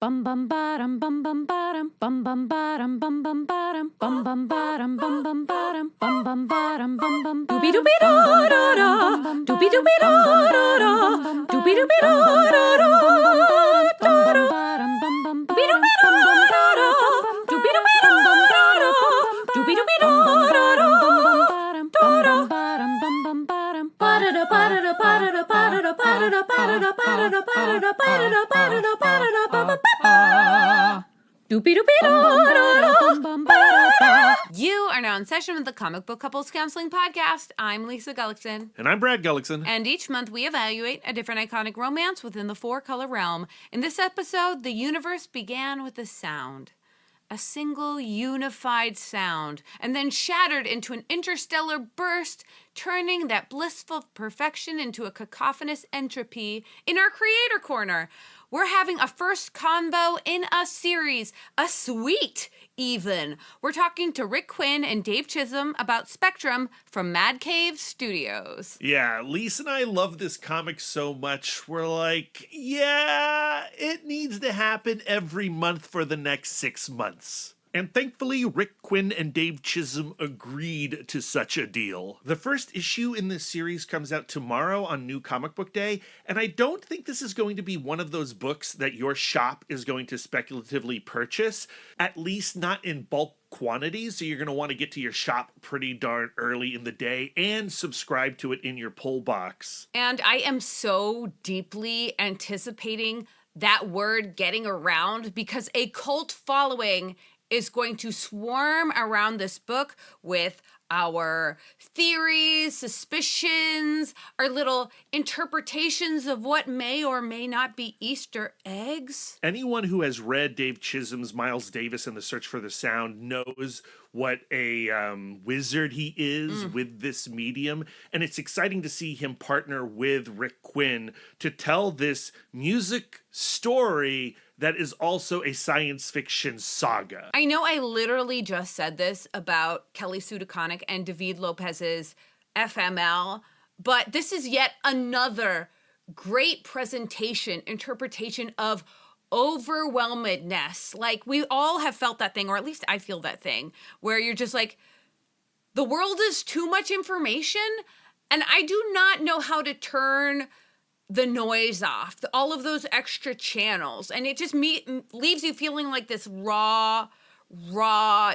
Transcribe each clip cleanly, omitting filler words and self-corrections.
Bum bum bottom bum bum bottom bum bum bottom bum bum bottom bum bum bottom bum bum bottom bum bum bottom bum bum Doobie doobie da da da, doobie doobie da da da, doobie doobie da da da, doobie doobie da da, doobie doobie da da, doobie doobie da da da, ba-da-da ba-da-da ba-da-da ba-da-da ba-da-da ba-da-da ba-da-da ba-da-da ba-da-da ba-da-da ba-da-da ba-ba-ba. Doobie doobie da da da. You are now in session with the Comic Book Couples Counseling Podcast. I'm Lisa Gullickson. And I'm Brad Gullickson. And each month we evaluate a different iconic romance within the four-color realm. In this episode, the universe began with a sound. A single unified sound, and then shattered into an interstellar burst, turning that blissful perfection into a cacophonous entropy in our Creator Corner. We're having a first convo in a series, a suite even. We're talking to Rick Quinn and Dave Chisholm about Spectrum from Mad Cave Studios. Yeah, Lisa and I love this comic so much. We're like, yeah, it needs to happen every month for the next 6 months. And thankfully, Rick Quinn and Dave Chisholm agreed to such a deal. The first issue in this series comes out tomorrow on New Comic Book Day, and I don't think this is going to be one of those books that your shop is going to speculatively purchase, at least not in bulk quantities, so you're going to want to get to your shop pretty darn early in the day and subscribe to it in your pull box. And I am so deeply anticipating that word getting around because a cult following is going to swarm around this book with our theories, suspicions, our little interpretations of what may or may not be Easter eggs. Anyone who has read Dave Chisholm's Miles Davis and the Search for the Sound knows what a wizard he is with this medium. And it's exciting to see him partner with Rick Quinn to tell this music story that is also a science fiction saga. I know I literally just said this about Kelly Sue DeConnick and David Lopez's FML, but this is yet another great interpretation of overwhelmedness. Like, we all have felt that thing, or at least I feel that thing, where you're just like, the world is too much information, and I do not know how to turn the noise off, all of those extra channels, and it just leaves you feeling like this raw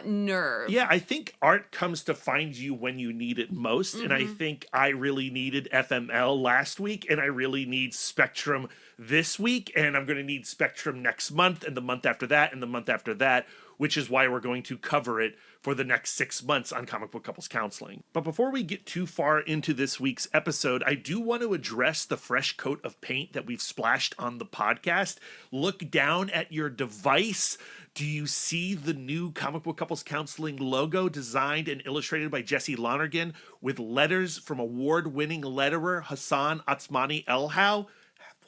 nerve. Yeah, I think art comes to find you when you need it most, and I think I really needed FML last week, and I really need Spectrum this week, and I'm going to need Spectrum next month, and the month after that, and the month after that, which is why we're going to cover it for the next 6 months on Comic Book Couples Counseling. But before we get too far into this week's episode, I do want to address the fresh coat of paint that we've splashed on the podcast. Look down at your device. Do you see the new Comic Book Couples Counseling logo designed and illustrated by Jesse Lonergan with letters from award-winning letterer Hassan Atsmani Elhau?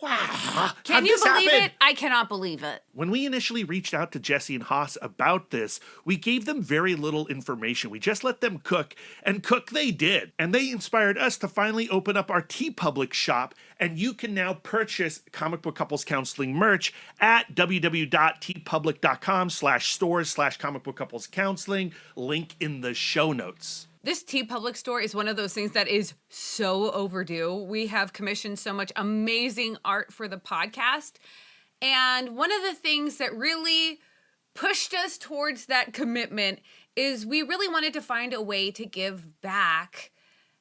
Wow. Can you believe it? I cannot believe it. When we initially reached out to Jesse and Haas about this, we gave them very little information. We just let them cook, and cook they did. And they inspired us to finally open up our TeePublic shop, and you can now purchase Comic Book Couples Counseling merch at www.teepublic.com/stores/Comic Book Couples Counseling, link in the show notes. This TeePublic store is one of those things that is so overdue. We have commissioned so much amazing art for the podcast. And one of the things that really pushed us towards that commitment is we really wanted to find a way to give back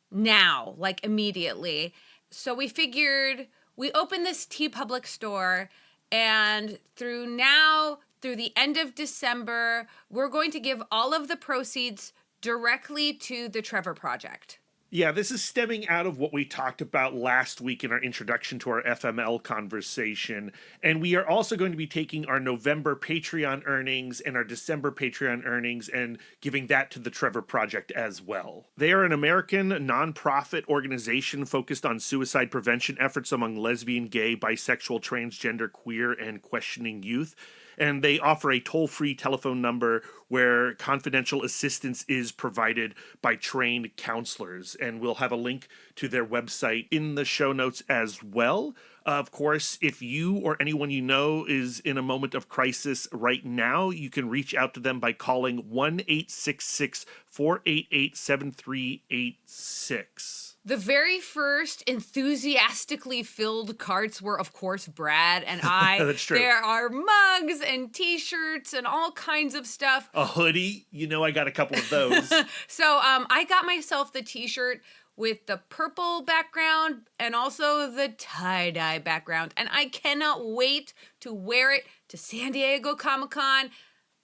now, like immediately. So we figured we opened this TeePublic store, and through the end of December, we're going to give all of the proceeds directly to the Trevor Project. Yeah, this is stemming out of what we talked about last week in our introduction to our FML conversation. And we are also going to be taking our November Patreon earnings and our December Patreon earnings and giving that to the Trevor Project as well. They are an American nonprofit organization focused on suicide prevention efforts among lesbian, gay, bisexual, transgender, queer, and questioning youth. And they offer a toll-free telephone number where confidential assistance is provided by trained counselors. and we'll have a link to their website in the show notes as well. Of course, if you or anyone you know is in a moment of crisis right now, you can reach out to them by calling 1-866-488-7386. The very first enthusiastically filled carts were, of course, Brad and I. That's true. There are mugs and T-shirts and all kinds of stuff. A hoodie, I got a couple of those. So I got myself the T-shirt with the purple background and also the tie-dye background. And I cannot wait to wear it to San Diego Comic-Con,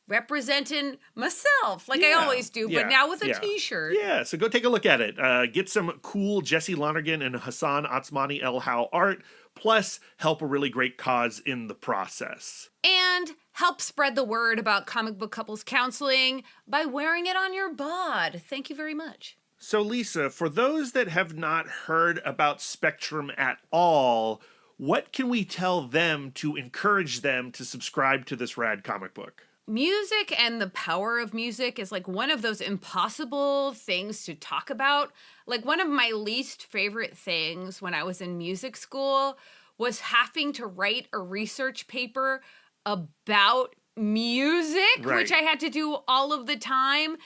representing myself like I always do, but now with a T-shirt. Yeah, so go take a look at it. Get some cool Jesse Lonergan and Hassan Atsmani El How art, plus help a really great cause in the process. And help spread the word about comic book couples counseling by wearing it on your bod. Thank you very much. So Lisa, for those that have not heard about Spectrum at all, what can we tell them to encourage them to subscribe to this rad comic book? Music and the power of music is like one of those impossible things to talk about. Like one of my least favorite things when I was in music school was having to write a research paper about music, right, which I had to do all of the time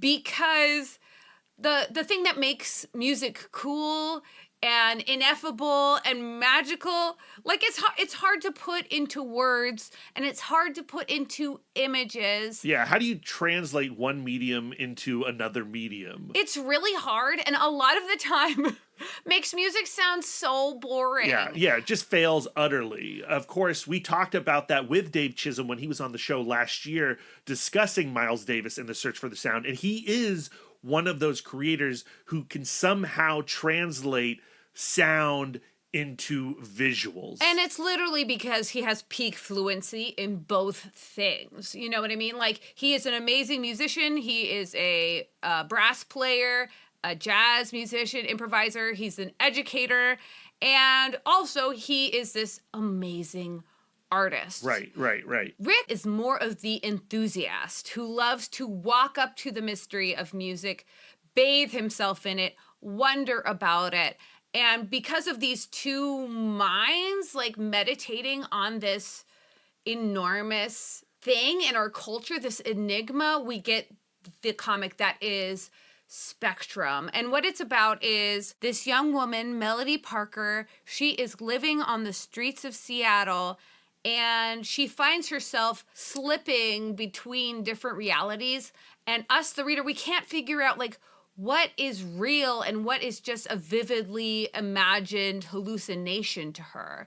because the thing that makes music cool and ineffable and magical, like it's hard to put into words and it's hard to put into images. Yeah, how do you translate one medium into another medium? It's really hard, and a lot of the time makes music sound so boring. Yeah, it just fails utterly. Of course, we talked about that with Dave Chisholm when he was on the show last year discussing Miles Davis and the search for the sound, and he is one of those creators who can somehow translate sound into visuals. And it's literally because he has peak fluency in both things. You know what I mean? Like, he is an amazing musician. He is a brass player, a jazz musician, improviser. He's an educator. And also, he is this amazing artist. Right. Rick is more of the enthusiast who loves to walk up to the mystery of music, bathe himself in it, wonder about it. And because of these two minds, like meditating on this enormous thing in our culture, this enigma, we get the comic that is Spectrum. And what it's about is this young woman, Melody Parker. She is living on the streets of Seattle, and she finds herself slipping between different realities. And us, the reader, we can't figure out, like, what is real and what is just a vividly imagined hallucination to her.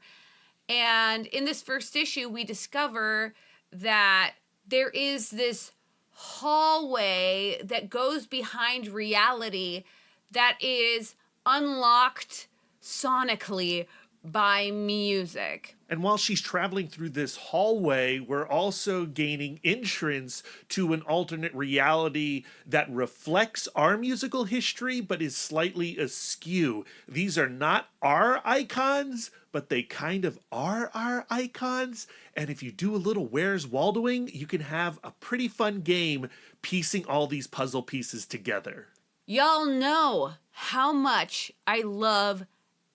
And in this first issue, we discover that there is this hallway that goes behind reality that is unlocked sonically by music. And while she's traveling through this hallway, we're also gaining entrance to an alternate reality that reflects our musical history, but is slightly askew. These are not our icons, but they kind of are our icons. And if you do a little Where's Waldoing, you can have a pretty fun game piecing all these puzzle pieces together. Y'all know how much I love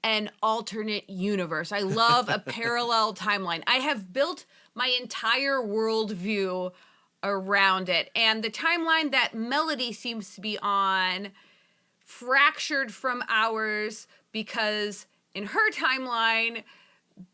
an alternate universe. I love a parallel timeline. I have built my entire worldview around it. And the timeline that Melody seems to be on fractured from ours because in her timeline,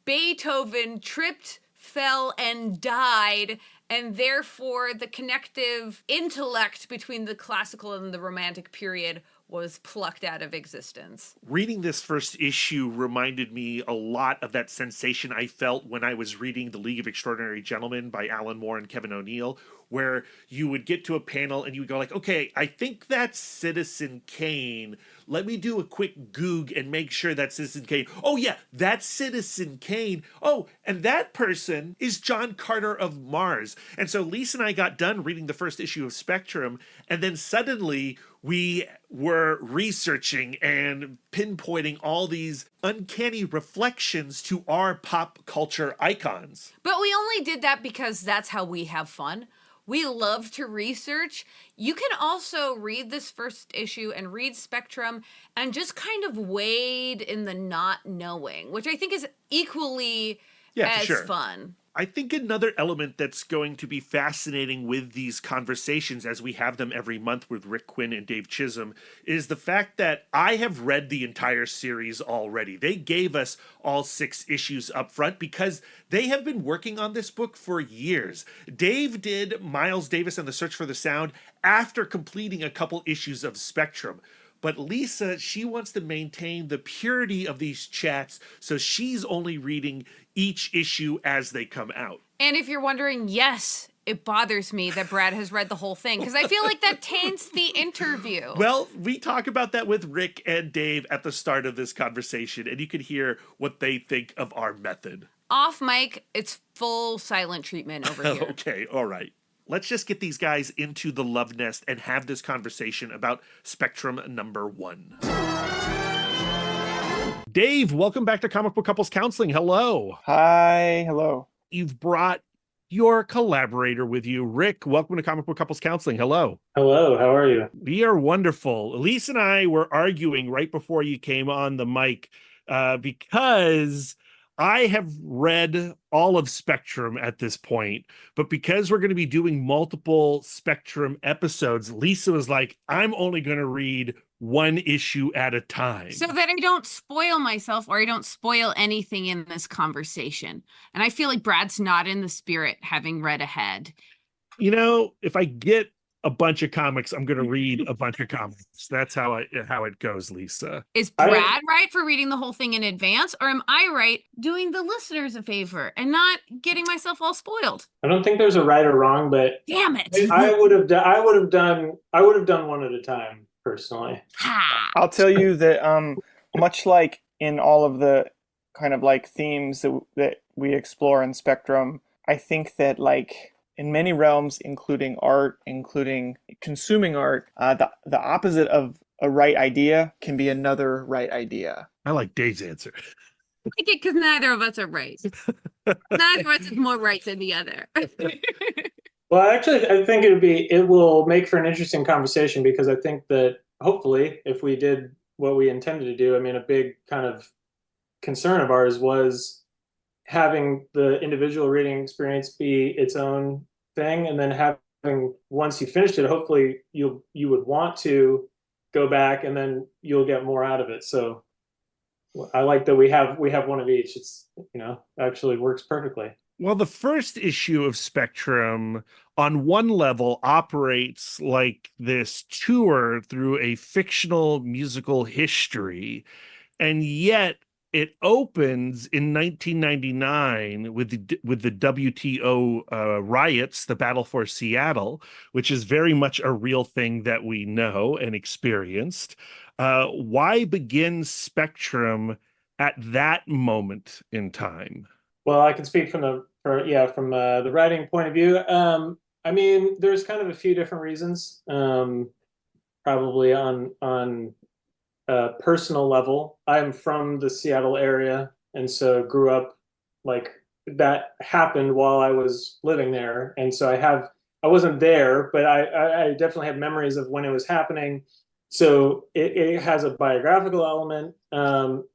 Beethoven tripped, fell, and died, and therefore the connective intellect between the classical and the romantic period was plucked out of existence. Reading this first issue reminded me a lot of that sensation I felt when I was reading The League of Extraordinary Gentlemen by Alan Moore and Kevin O'Neill, where you would get to a panel and you would go like, okay, I think that's Citizen Kane. Let me do a quick Goog and make sure that's Citizen Kane. Oh yeah, that's Citizen Kane. Oh, and that person is John Carter of Mars. And so Lisa and I got done reading the first issue of Spectrum, and then suddenly we were researching and pinpointing all these uncanny reflections to our pop culture icons. But we only did that because that's how we have fun. we love to research, you can also read this first issue and read Spectrum and just kind of wade in the not knowing, which I think is equally Yeah, for as sure. fun. I think another element that's going to be fascinating with these conversations as we have them every month with Rick Quinn and Dave Chisholm is the fact that I have read the entire series already. They gave us all 6 issues up front because they have been working on this book for years. Dave did Miles Davis and the Search for the Sound after completing a couple issues of Spectrum. But Lisa, she wants to maintain the purity of these chats, so she's only reading each issue as they come out. And if you're wondering, yes, it bothers me that Brad has read the whole thing because I feel like that taints the interview. Well, we talk about that with Rick and Dave at the start of this conversation, and you can hear what they think of our method. Off mic, it's full silent treatment over here. Okay, all right. Let's just get these guys into the love nest and have this conversation about Spectrum number 1. Dave, welcome back to Comic Book Couples Counseling. Hello. Hi, hello. You've brought your collaborator with you. Rick, welcome to Comic Book Couples Counseling. Hello. Hello, how are you? We are wonderful. Elise and I were arguing right before you came on the mic because I have read all of Spectrum at this point, but because we're going to be doing multiple Spectrum episodes, Lisa was like, I'm only going to read 1 issue at a time. So that I don't spoil myself or I don't spoil anything in this conversation. And I feel like Brad's not in the spirit, having read ahead. You know, if I get a bunch of comics, I'm going to read a bunch of comics. That's how it goes, Lisa. Is Brad right for reading the whole thing in advance, or am I right doing the listeners a favor and not getting myself all spoiled? I don't think there's a right or wrong, but damn it, I would have done one at a time personally. I'll tell you that much like in all of the kind of like themes that we explore in Spectrum, I think that like in many realms, including art, including consuming art, the opposite of a right idea can be another right idea. I like Dave's answer. I like it because neither of us are right. Neither of us is more right than the other. Well, actually, I think it will make for an interesting conversation because I think that hopefully, if we did what we intended to do, I mean, a big kind of concern of ours was having the individual reading experience be its own thing, and then having, once you finished it, hopefully you would want to go back and then you'll get more out of it. So I like that we have one of each. It's, actually works perfectly. Well, the first issue of Spectrum on one level operates like this tour through a fictional musical history, and yet it opens in 1999 with the WTO riots, the Battle for Seattle, which is very much a real thing that we know and experienced. Why begin Spectrum at that moment in time? Well, I can speak from the writing point of view. I mean, there's kind of a few different reasons. Probably on personal level, I'm from the Seattle area, and so grew up, like, that happened while I was living there, and so I wasn't there, but I definitely have memories of when it was happening. So it has a biographical element.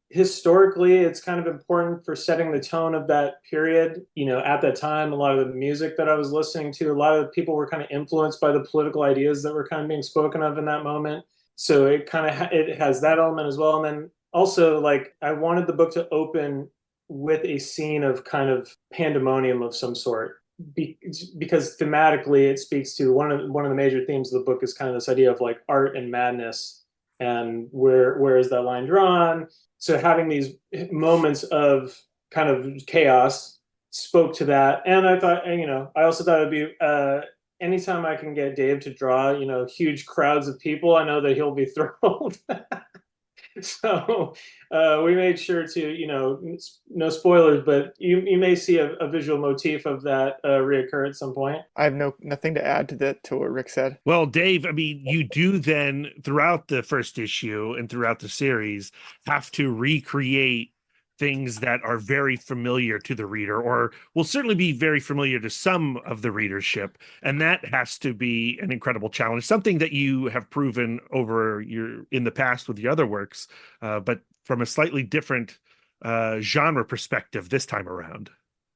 Historically, it's kind of important for setting the tone of that period. At that time, a lot of the music that I was listening to, a lot of people were kind of influenced by the political ideas that were kind of being spoken of in that moment. So it kind of it has that element as well. And then also, like, I wanted the book to open with a scene of kind of pandemonium of some sort, because thematically it speaks to one of the major themes of the book is kind of this idea of like art and madness, and where is that line drawn? So having these moments of kind of chaos spoke to that. And I thought, I also thought it'd be anytime I can get Dave to draw, huge crowds of people, I know that he'll be thrilled. So we made sure to, no spoilers, but you may see a visual motif of that reoccur at some point. I have nothing to add to what Rick said. Well, Dave, I mean, you do then throughout the first issue and throughout the series have to recreate things that are very familiar to the reader, or will certainly be very familiar to some of the readership. And that has to be an incredible challenge, something that you have proven in the past with your other works, but from a slightly different genre perspective this time around.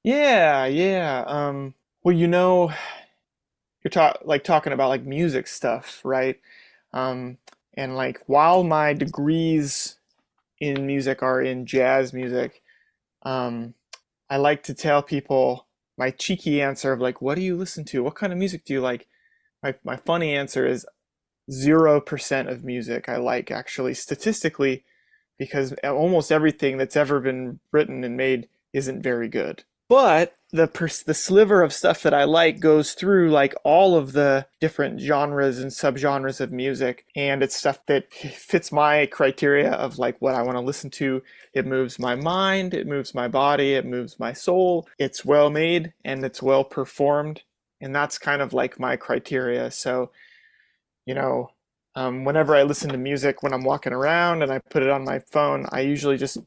Yeah. Well, you're talking about like music stuff, right? And like while my degrees in music are in jazz music, um, I like to tell people my cheeky answer of like, what do you listen to? What kind of music do you like? My funny answer is 0% of music I like, actually, statistically, because almost everything that's ever been written and made isn't very good. But the sliver of stuff that I like goes through like all of the different genres and subgenres of music, and it's stuff that fits my criteria of like what I want to listen to. It moves my mind, it moves my body, it moves my soul. It's well made and it's well performed, and that's kind of like my criteria. So, you know, whenever I listen to music when I'm walking around and I put it on my phone, I usually just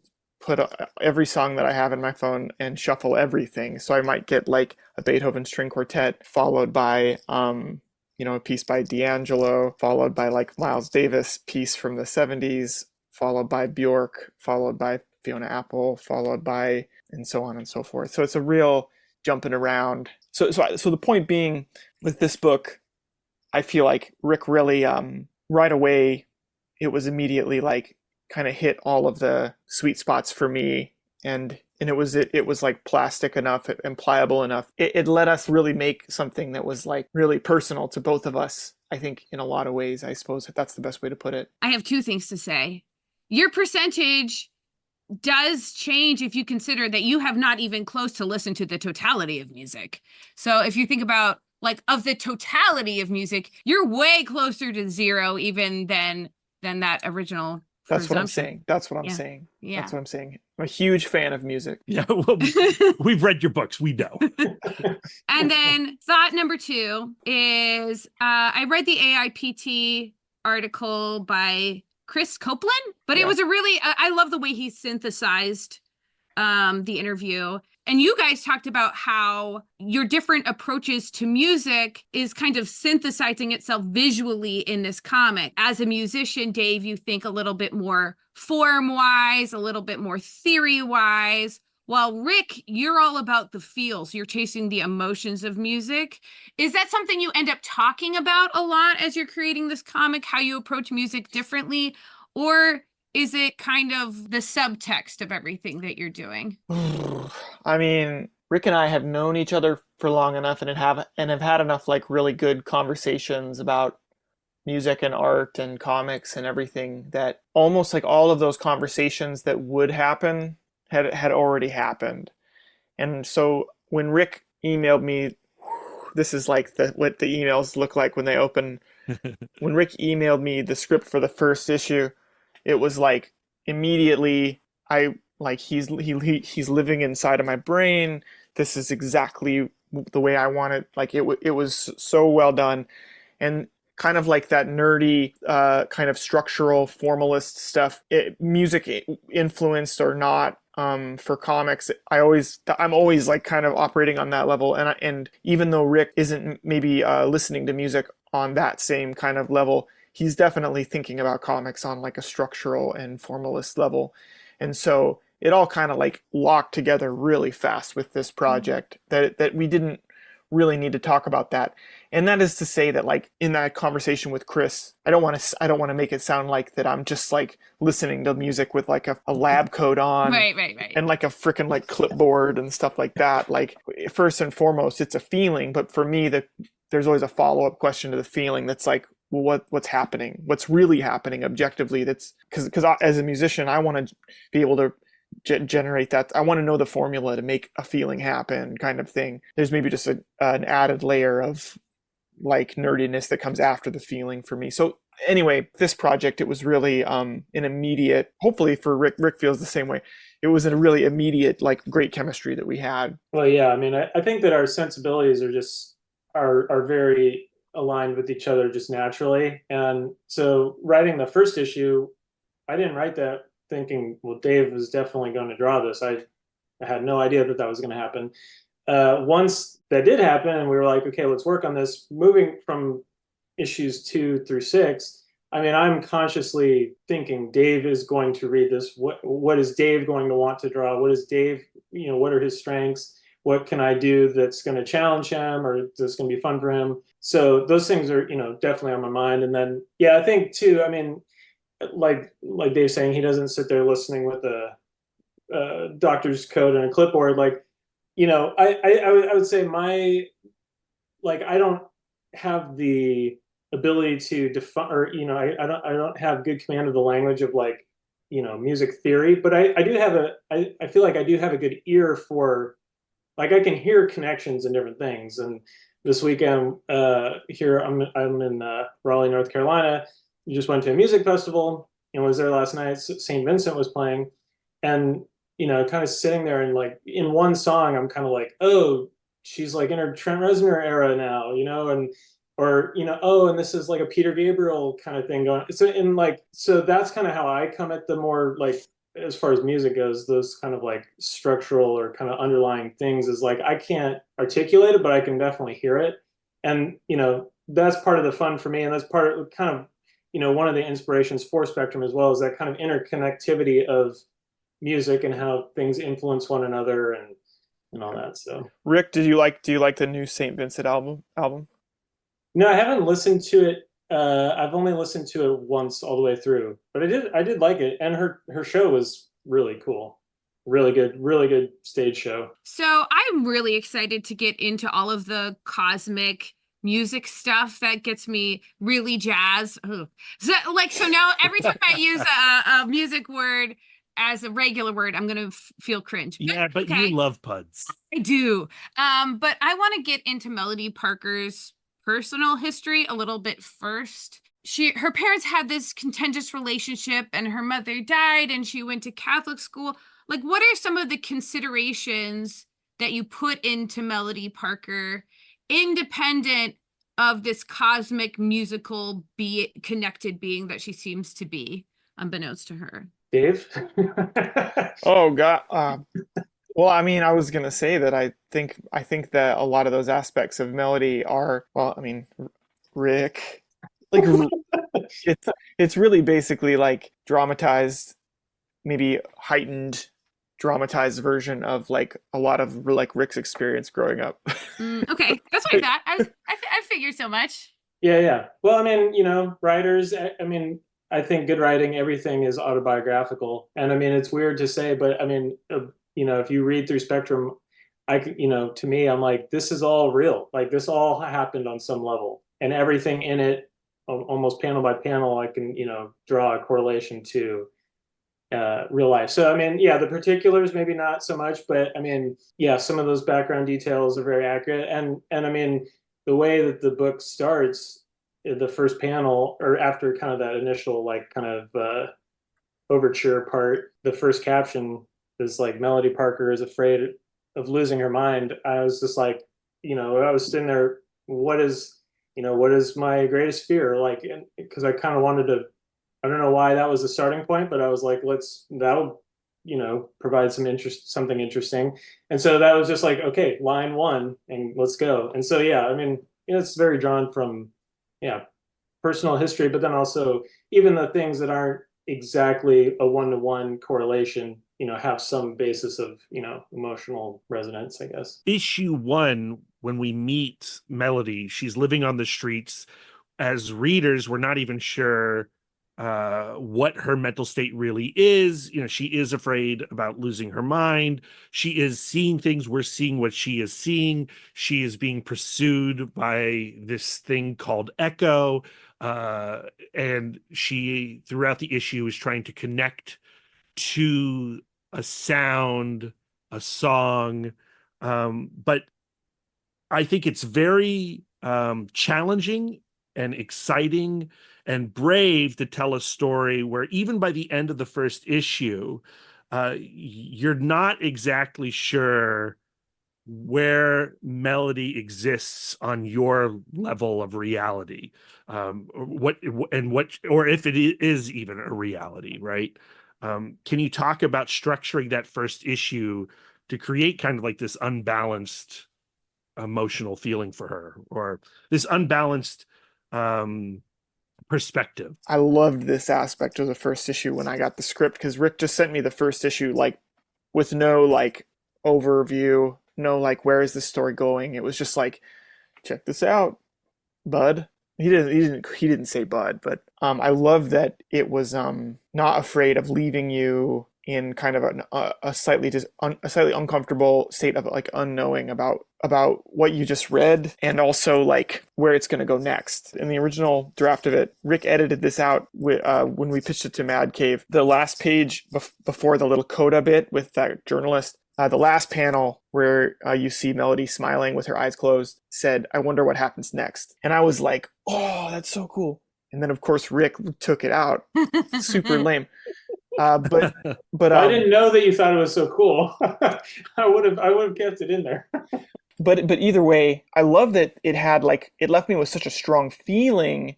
put every song that I have in my phone and shuffle everything. So I might get like a Beethoven string quartet followed by a piece by D'Angelo, followed by like Miles Davis piece from the 70s, followed by Bjork, followed by Fiona Apple, followed by, and so on and so forth. So it's a real jumping around. So the point being with this book, I feel like Rick really right away, it was immediately like kind of hit all of the sweet spots for me, and it was like plastic enough and pliable enough. It let us really make something that was like really personal to both of us, I think, in a lot of ways. I suppose if that's the best way to put it. I have two things to say. Your percentage does change if you consider that you have not even close to listened to the totality of music. So if you think about like of the totality of music, you're way closer to zero even than that original. That's what I'm saying. That's what I'm saying. Yeah. That's what I'm saying. I'm a huge fan of music. Yeah, well, we've read your books. We know. And then thought number two is I read the AIPT article by Chris Copeland, but it was a really, I love the way he synthesized the interview. And you guys talked about how your different approaches to music is kind of synthesizing itself visually in this comic. As a musician, Dave, you think a little bit more form-wise, a little bit more theory-wise. While Rick, you're all about the feels. You're chasing the emotions of music. Is that something you end up talking about a lot as you're creating this comic, how you approach music differently? Or is it kind of the subtext of everything that you're doing? I mean, Rick and I have known each other for long enough and have had enough like really good conversations about music and art and comics and everything that almost like all of those conversations that would happen had already happened. And so when Rick emailed me, this is like what the emails look like when they open. When Rick emailed me the script for the first issue, it was like immediately he's living inside of my brain. This is exactly the way I want it. Like it was so well done, and kind of like that nerdy kind of structural formalist stuff, music influenced or not. For comics, I'm always like kind of operating on that level, and even though Rick isn't maybe listening to music on that same kind of level, he's definitely thinking about comics on like a structural and formalist level. And so it all kind of like locked together really fast with this project that we didn't really need to talk about that. And that is to say that like in that conversation with Chris, I don't want to make it sound like that I'm just like listening to music with like a lab coat on, right, and like a freaking like clipboard and stuff like that. Like first and foremost, it's a feeling, but for me there's always a follow-up question to the feeling that's like, well, what's happening? What's really happening objectively? That's because as a musician, I want to be able to generate that. I want to know the formula to make a feeling happen, kind of thing. There's maybe just an added layer of like nerdiness that comes after the feeling for me. So anyway, this project, it was really an immediate, hopefully for Rick feels the same way. It was a really immediate, like great chemistry that we had. Well, yeah, I mean, I think that our sensibilities are very aligned with each other just naturally. And so writing the first issue, I didn't write that thinking, well, Dave was definitely going to draw this. I had no idea that was going to happen. Once that did happen, and we were like, okay, let's work on this. Moving from issues 2 through 6, I mean, I'm consciously thinking Dave is going to read this. What is Dave going to want to draw? What is Dave, what are his strengths? What can I do that's going to challenge him or that's going to be fun for him? So those things are, definitely on my mind. And then, yeah, I think too, I mean, like Dave's saying, he doesn't sit there listening with a doctor's coat and a clipboard. Like, I would say I don't have the ability to define, or I don't have good command of the language of music theory, but I do have I feel like I do have a good ear for, like, I can hear connections in different things. And this weekend here I'm in Raleigh, North Carolina. We just went to a music festival and was there last night. St. Vincent was playing, and kind of sitting there and like in one song, I'm kind of like, oh, she's like in her Trent Reznor era now, and this is like a Peter Gabriel kind of thing going. So that's kind of how I come at the more, like, as far as music goes, those kind of like structural or kind of underlying things is like, I can't articulate it, but I can definitely hear it. And, that's part of the fun for me. And that's part of kind of, one of the inspirations for Spectrum as well, is that kind of interconnectivity of music and how things influence one another and all that. So, Rick, do you like the new St. Vincent album? no, I haven't listened to it. I've only listened to it once all the way through, but I did like it, and her show was really cool, really good stage show. So I'm really excited to get into all of the cosmic music stuff that gets me really jazzed. Ugh. So now every time I use a music word as a regular word, I'm gonna feel cringe. Yeah, but okay. You love puds. I do. But I want to get into Melody Parker's personal history a little bit first. Her parents had this contentious relationship, and her mother died, and she went to Catholic school. Like, what are some of the considerations that you put into Melody Parker, independent of this cosmic musical connected being that she seems to be, unbeknownst to her? Dave? Oh God. Well, I mean, I was gonna say that I think that a lot of those aspects of Melody are, well, I mean, Rick, like it's really basically like dramatized, maybe heightened, dramatized version of like a lot of like Rick's experience growing up. Okay, that's what I thought. I figured so much. Yeah. Well, I mean, writers. I mean, I think good writing, everything is autobiographical, and I mean, it's weird to say, but I mean, if you read through Spectrum, to me, I'm like, this is all real. Like, this all happened on some level, and everything in it, almost panel by panel, I can, draw a correlation to real life. So, I mean, yeah, the particulars, maybe not so much, but I mean, yeah, some of those background details are very accurate. And I mean, the way that the book starts, the first panel, or after kind of that initial, like, kind of overture part, the first caption is like, Melody Parker is afraid of losing her mind. I was just like, I was sitting there, what is my greatest fear? Like, because I kind of wanted to, I don't know why that was the starting point, but I was like, that'll, provide something interesting. And so that was just like, okay, line one, and let's go. And so, yeah, I mean, it's very drawn from, yeah, personal history, but then also even the things that aren't exactly a one-to-one correlation, have some basis of, emotional resonance, I guess. Issue 1, when we meet Melody, she's living on the streets. As readers, we're not even sure what her mental state really is. She is afraid about losing her mind. She is seeing things. We're seeing what she is seeing. She is being pursued by this thing called Echo. And she, throughout the issue, is trying to connect to a sound, a song. But I think it's very challenging and exciting and brave to tell a story where even by the end of the first issue, you're not exactly sure where Melody exists on your level of reality, or if it is even a reality, right? Can you talk about structuring that first issue to create kind of like this unbalanced emotional feeling for her, or this unbalanced perspective? I loved this aspect of the first issue when I got the script, because Rick just sent me the first issue like with no like overview, no like where is this story going. It was just like, check this out, bud. He didn't say bud, but I love that it was not afraid of leaving you in kind of a slightly a slightly uncomfortable state of like unknowing about what you just read, and also like where it's going to go next. In the original draft of it, Rick edited this out when we pitched it to Mad Cave. The last page before the little coda bit with that journalist, the last panel where you see Melody smiling with her eyes closed said, "I wonder what happens next." And I was like, "Oh, that's so cool." And then of course Rick took it out. Super lame. But I didn't know that you thought it was so cool. I would have kept it in there. but either way, I love that it had like, it left me with such a strong feeling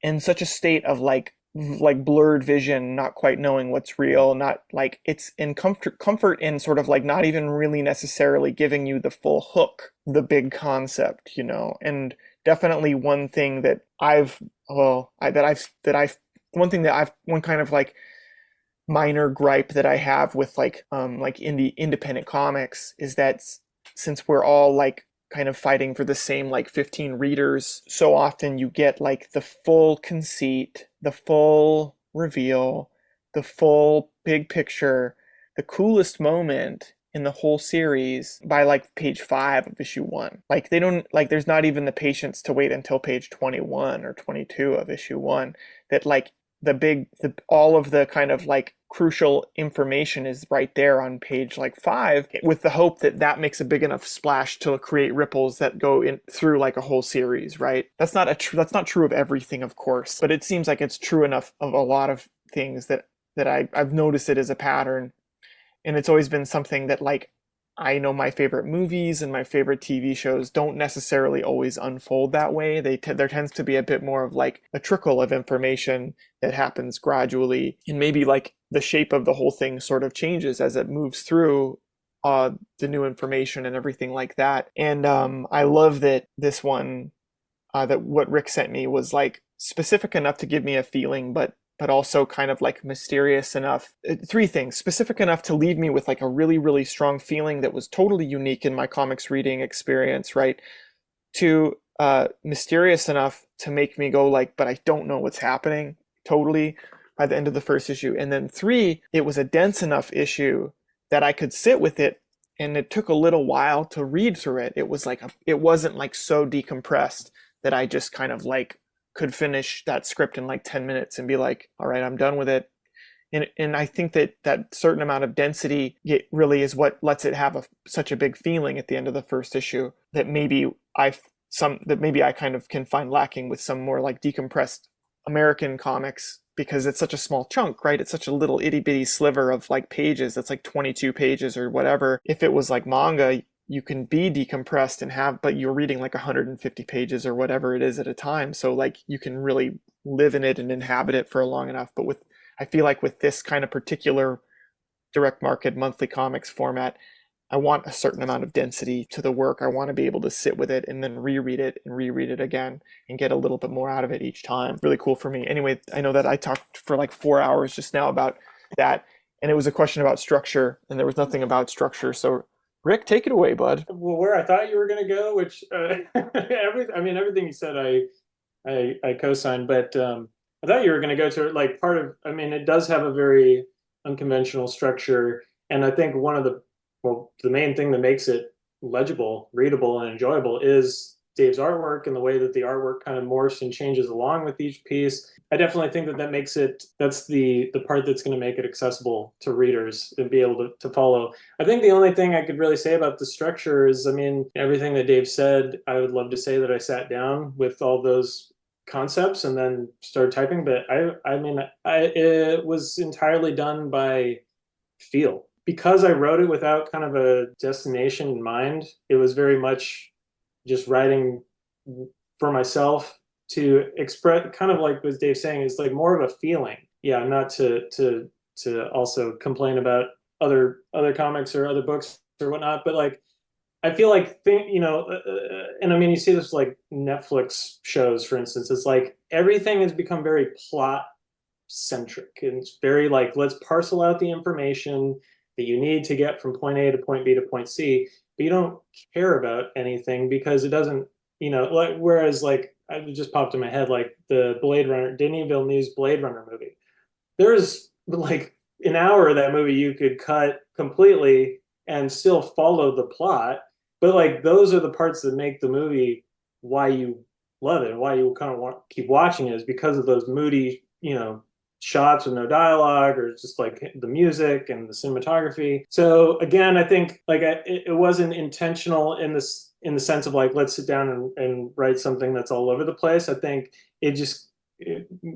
and such a state of like blurred vision, not quite knowing what's real, not like it's in comfort in sort of like not even really necessarily giving you the full hook, the big concept, you know. And definitely one thing that one kind of like minor gripe that I have with like independent comics is that since we're all like kind of fighting for the same like 15 readers, so often you get like the full conceit, the full reveal, the full big picture, the coolest moment in the whole series by like page 5 of issue 1. Like they don't, like there's not even the patience to wait until page 21 or 22 of issue 1 that like all of the kind of like crucial information is right there on page like 5, with the hope that that makes a big enough splash to create ripples that go in through like a whole series, right? That's not true of everything, of course, but it seems like it's true enough of a lot of things that I've noticed it as a pattern. And it's always been something that like, I know my favorite movies and my favorite TV shows don't necessarily always unfold that way. There tends to be a bit more of like a trickle of information that happens gradually, and maybe like the shape of the whole thing sort of changes as it moves through the new information and everything like that. And I love that this one, that what Rick sent me was like specific enough to give me a feeling, but also kind of like mysterious enough. 3 things: specific enough to leave me with like a really, really strong feeling that was totally unique in my comics reading experience, right? 2, mysterious enough to make me go like, but I don't know what's happening totally by the end of the first issue. And then 3, it was a dense enough issue that I could sit with it, and it took a little while to read through it. It was like, it wasn't like so decompressed that I just kind of like could finish that script in like 10 minutes and be like, all right, I'm done with it. And I think that certain amount of density really is what lets it have such a big feeling at the end of the first issue that maybe I kind of can find lacking with some more like decompressed American comics, because it's such a small chunk, right? It's such a little itty bitty sliver of like pages. That's like 22 pages or whatever. If it was like manga, you can be decompressed but you're reading like 150 pages or whatever it is at a time. So like you can really live in it and inhabit it for long enough. But I feel like with this kind of particular direct market monthly comics format, I want a certain amount of density to the work. I want to be able to sit with it and then reread it again and get a little bit more out of it each time. Really cool for me. Anyway, I know that I talked for like 4 hours just now about that, and it was a question about structure, and there was nothing about structure. So Rick, take it away, bud. Well, where I thought you were going to go, which everything you said, I co-signed, but I thought you were going to go to like it does have a very unconventional structure, and I think the main thing that makes it legible, readable, and enjoyable is Dave's artwork and the way that the artwork kind of morphs and changes along with each piece. I definitely think that's the part that's going to make it accessible to readers and be able to follow. I think the only thing I could really say about the structure is, everything that Dave said, I would love to say that I sat down with all those concepts and then started typing, but it was entirely done by feel. Because I wrote it without kind of a destination in mind, it was very much just writing for myself to express, kind of like what Dave's saying, is like more of a feeling. Yeah, not to to also complain about other comics or other books or whatnot, but like I feel like and I mean, you see this like Netflix shows, for instance. It's like everything has become very plot centric, and it's very like let's parcel out the information that you need to get from point A to point B to point C, but you don't care about anything because it doesn't, like whereas like it just popped in my head like the Blade Runner, Denis Villeneuve's Blade Runner movie. There's like an hour of that movie you could cut completely and still follow the plot, but like those are the parts that make the movie why you love it and why you kind of want keep watching it is because of those moody, shots with no dialogue or just like the music and the cinematography. So again, I think like it wasn't intentional in the sense of like let's sit down and write something that's all over the place. I think it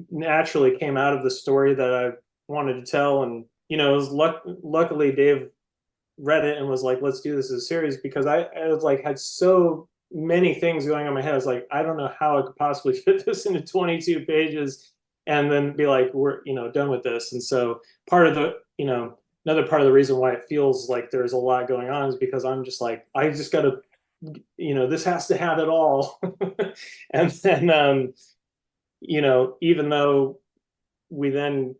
naturally came out of the story that I wanted to tell, and it was luckily Dave read it and was like, let's do this as a series because I was like had so many things going on in my head. I was like, I don't know how I could possibly fit this into 22 pages and then be like, we're done with this. And so part of the another part of the reason why it feels like there's a lot going on is because I'm just like I just got to this has to have it all. And then even though we then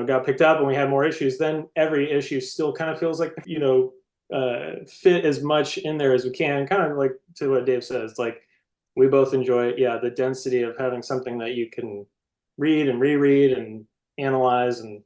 got picked up and we had more issues, then every issue still kind of feels like fit as much in there as we can, kind of like to what Dave says, like we both enjoy the density of having something that you can read and reread and analyze and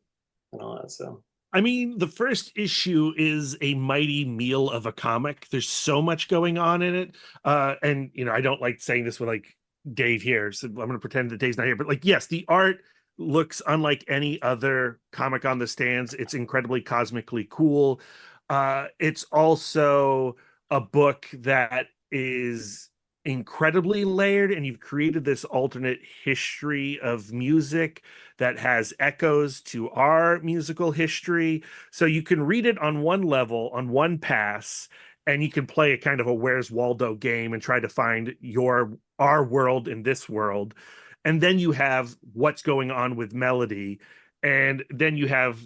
all that. So I mean, the first issue is a mighty meal of a comic. There's so much going on in it. And I don't like saying this with like Dave here, so I'm going to pretend that Dave's not here, but like, yes, the art looks unlike any other comic on the stands. It's incredibly cosmically cool. It's also a book that is incredibly layered, and you've created this alternate history of music that has echoes to our musical history. So you can read it on one level, on one pass, and you can play a kind of a Where's Waldo game and try to find our world in this world. And then you have what's going on with melody, and then you have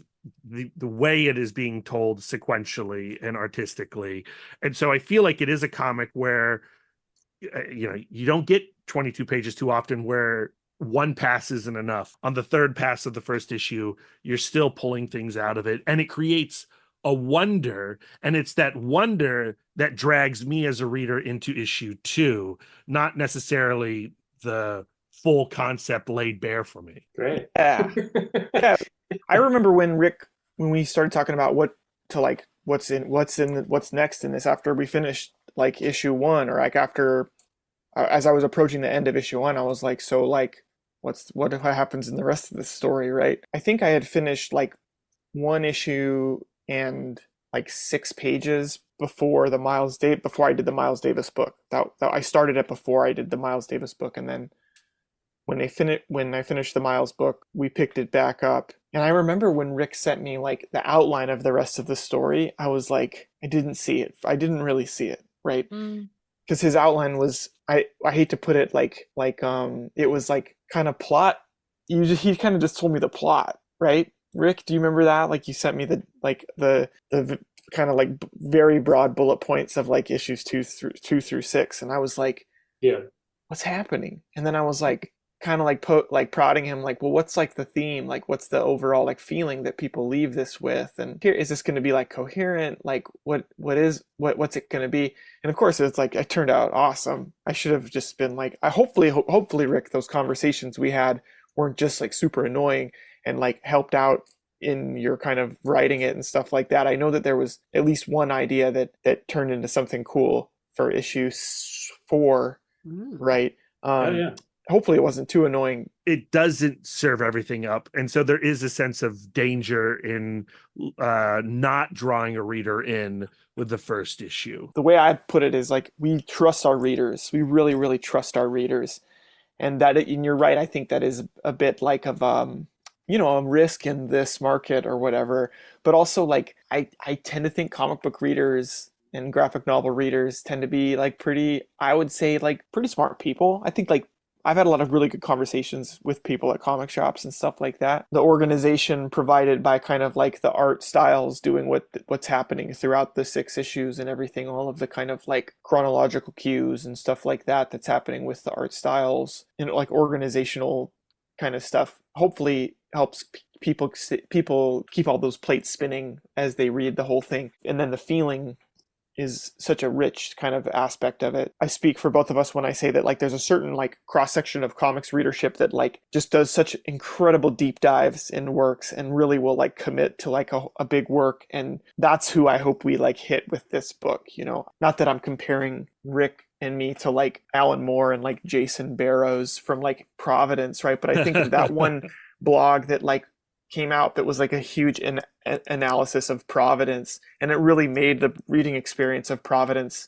the way it is being told sequentially and artistically. And so I feel like it is a comic where you don't get 22 pages too often where one pass isn't enough. On the third pass of the first issue, you're still pulling things out of it, and it creates a wonder, and it's that wonder that drags me as a reader into issue 2, not necessarily the full concept laid bare for me. great. Yeah. Yeah. I remember when we started talking about what's next in this after we finished like issue 1, or like after as I was approaching the end of issue 1, I was like, so like what happens in the rest of this story, right? I think I had finished like 1 issue and like 6 pages before I did the Miles Davis book. That I started it before I did the Miles Davis book, and then when I finished the Miles book, we picked it back up. And I remember when Rick sent me like the outline of the rest of the story, I was like, I didn't see it. I didn't really see it, right? Because his outline was, I hate to put it like it was like kind of plot. He kind of just told me the plot, right? Rick, do you remember that? Like you sent me the kind of like very broad bullet points of like issues 2 through 6, and I was like, yeah, what's happening? And then I was like, kind of like prodding him, like, well, what's like the theme, like what's the overall like feeling that people leave this with, and here, is this going to be like coherent, like what's it going to be? And of course it's like, it turned out awesome. I should have just been like, hopefully Rick, those conversations we had weren't just like super annoying and like helped out in your kind of writing it and stuff like that. I know that there was at least one idea that turned into something cool for issue 4, right? yeah. Hopefully it wasn't too annoying. It doesn't serve everything up, and so there is a sense of danger in not drawing a reader in with the first issue. The way I put it is like, we trust our readers. We really, really trust our readers, and you're right. I think that is a bit like of a risk in this market or whatever. But also, like, I tend to think comic book readers and graphic novel readers tend to be like pretty, I would say, like pretty smart people. I think like I've had a lot of really good conversations with people at comic shops and stuff like that. The organization provided by kind of like the art styles doing what's happening throughout the 6 issues and everything, all of the kind of like chronological cues and stuff like that that's happening with the art styles and like organizational kind of stuff hopefully helps people keep all those plates spinning as they read the whole thing. And then the feeling is such a rich kind of aspect of it. I speak for both of us when I say that like there's a certain like cross section of comics readership that like just does such incredible deep dives in works and really will like commit to like a big work, and that's who I hope we like hit with this book, you know. Not that I'm comparing Rick and me to like Alan Moore and like Jason Barrows from like Providence, right? But I think of that one blog that like came out that was like a huge analysis of Providence, and it really made the reading experience of Providence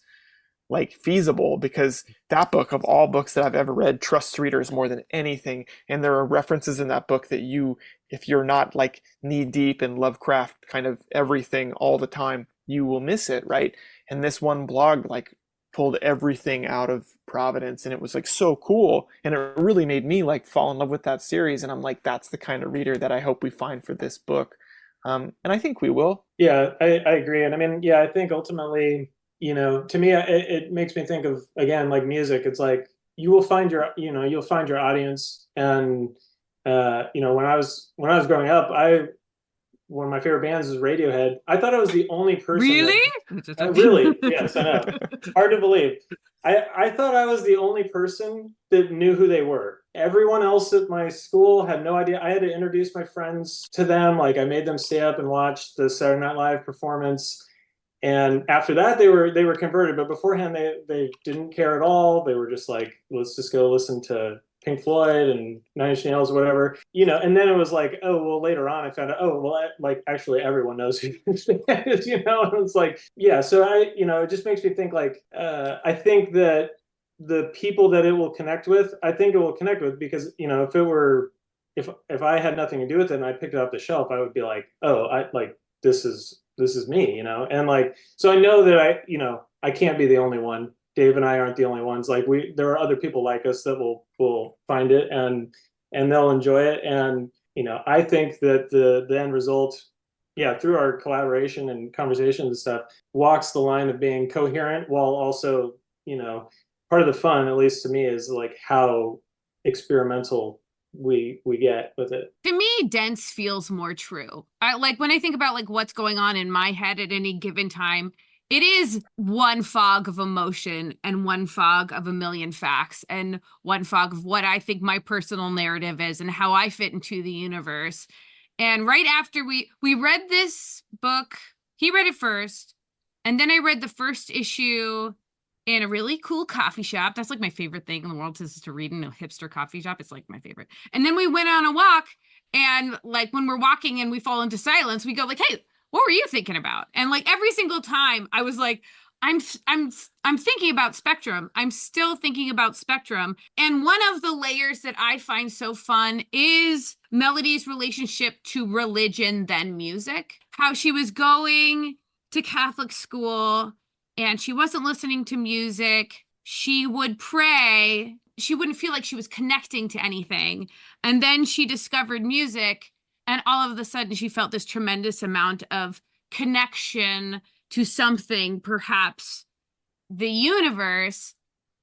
like feasible, because that book, of all books that I've ever read, trusts readers more than anything. And there are references in that book that you, if you're not like knee deep in Lovecraft kind of everything all the time, you will miss it, right? And this one blog like pulled everything out of Providence, and it was like so cool, and it really made me like fall in love with that series. And I'm like, that's the kind of reader that I hope we find for this book, and I think we will. Yeah, I agree. And I mean, yeah, I think ultimately, you know, to me, it makes me think of, again, like music. It's like you will find your, you know, you'll find your audience. And you know, when I was growing up, one of my favorite bands is Radiohead. I thought I was the only person. Really? Really? Yes, I know. Hard to believe. I thought I was the only person that knew who they were. Everyone else at my school had no idea. I had to introduce my friends to them. Like I made them stay up and watch the Saturday Night Live performance. And after that, they were converted. But beforehand, they didn't care at all. They were just like, let's just go listen to Pink Floyd and Nine Inch Nails or whatever, you know. And then it was like, oh, well, later on I found out, oh, well, like actually everyone knows who this band is, you know. And it's like, yeah. So you know, it just makes me think like, I think that the people that it will connect with, I think it will connect with, because, you know, if I had nothing to do with it and I picked it off the shelf, I would be like, oh, I like, this is me, you know. And like, so I know that you know, I can't be the only one. Dave and I aren't the only ones. Like there are other people like us that will find it and they'll enjoy it. And, you know, I think that the end result, yeah, through our collaboration and conversations and stuff, walks the line of being coherent while also, you know, part of the fun, at least to me, is like how experimental we get with it. To me, dense feels more true. I like when I think about like what's going on in my head at any given time, it is one fog of emotion and one fog of a million facts and one fog of what I think my personal narrative is and how I fit into the universe. And right after we read this book, he read it first, and then I read the first issue in a really cool coffee shop. That's like my favorite thing in the world, is to read in a hipster coffee shop. It's like my favorite. And then we went on a walk, and like when we're walking and we fall into silence, we go like, hey, what were you thinking about? And like every single time I was like, I'm thinking about Spectrum. I'm still thinking about Spectrum. And one of the layers that I find so fun is Melody's relationship to religion, then music. How she was going to Catholic school and she wasn't listening to music. She would pray. She wouldn't feel like she was connecting to anything. And then she discovered music. And all of a sudden, she felt this tremendous amount of connection to something, perhaps the universe.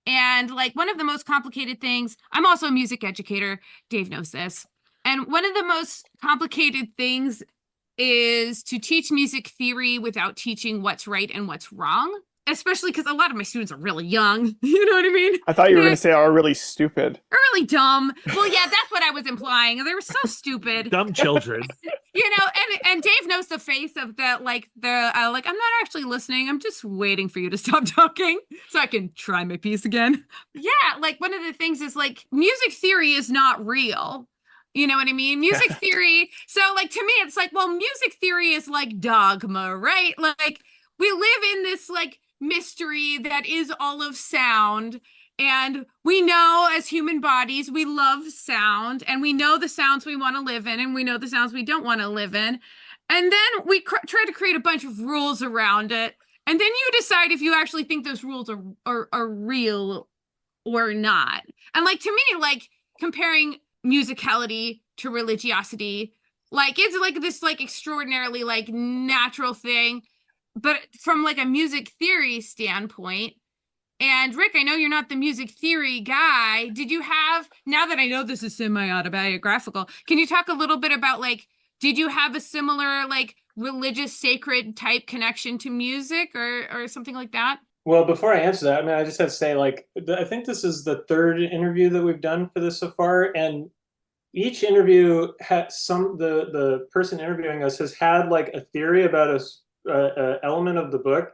And like one of the most complicated things, I'm also a music educator. Dave knows this. And one of the most complicated things is to teach music theory without teaching what's right and what's wrong. Especially because a lot of my students are really young. You know what I mean? I thought you were going to say are really stupid. Or really dumb. Well, yeah, that's what I was implying. They were so stupid. Dumb children. You know, and Dave knows the face of that, like, I'm not actually listening. I'm just waiting for you to stop talking so I can try my piece again. Yeah, like, one of the things is, like, music theory is not real. You know what I mean? Music theory. So, like, to me, it's like, well, music theory is like dogma, right? Like, we live in this, like, mystery that is all of sound, and we know as human bodies we love sound, and we know the sounds we want to live in, and we know the sounds we don't want to live in, and then we try to create a bunch of rules around it, and then you decide if you actually think those rules are real or not. And like, to me, like comparing musicality to religiosity, like it's like this like extraordinarily like natural thing, but from like a music theory standpoint. And Rick, I know you're not the music theory guy. Did you have, now that I know this is semi-autobiographical, can you talk a little bit about like, did you have a similar like religious sacred type connection to music or something like that? Well, before I answer that, I mean, I just have to say, like, I think this is the third interview that we've done for this so far, and each interview had the person interviewing us has had like a theory about a element of the book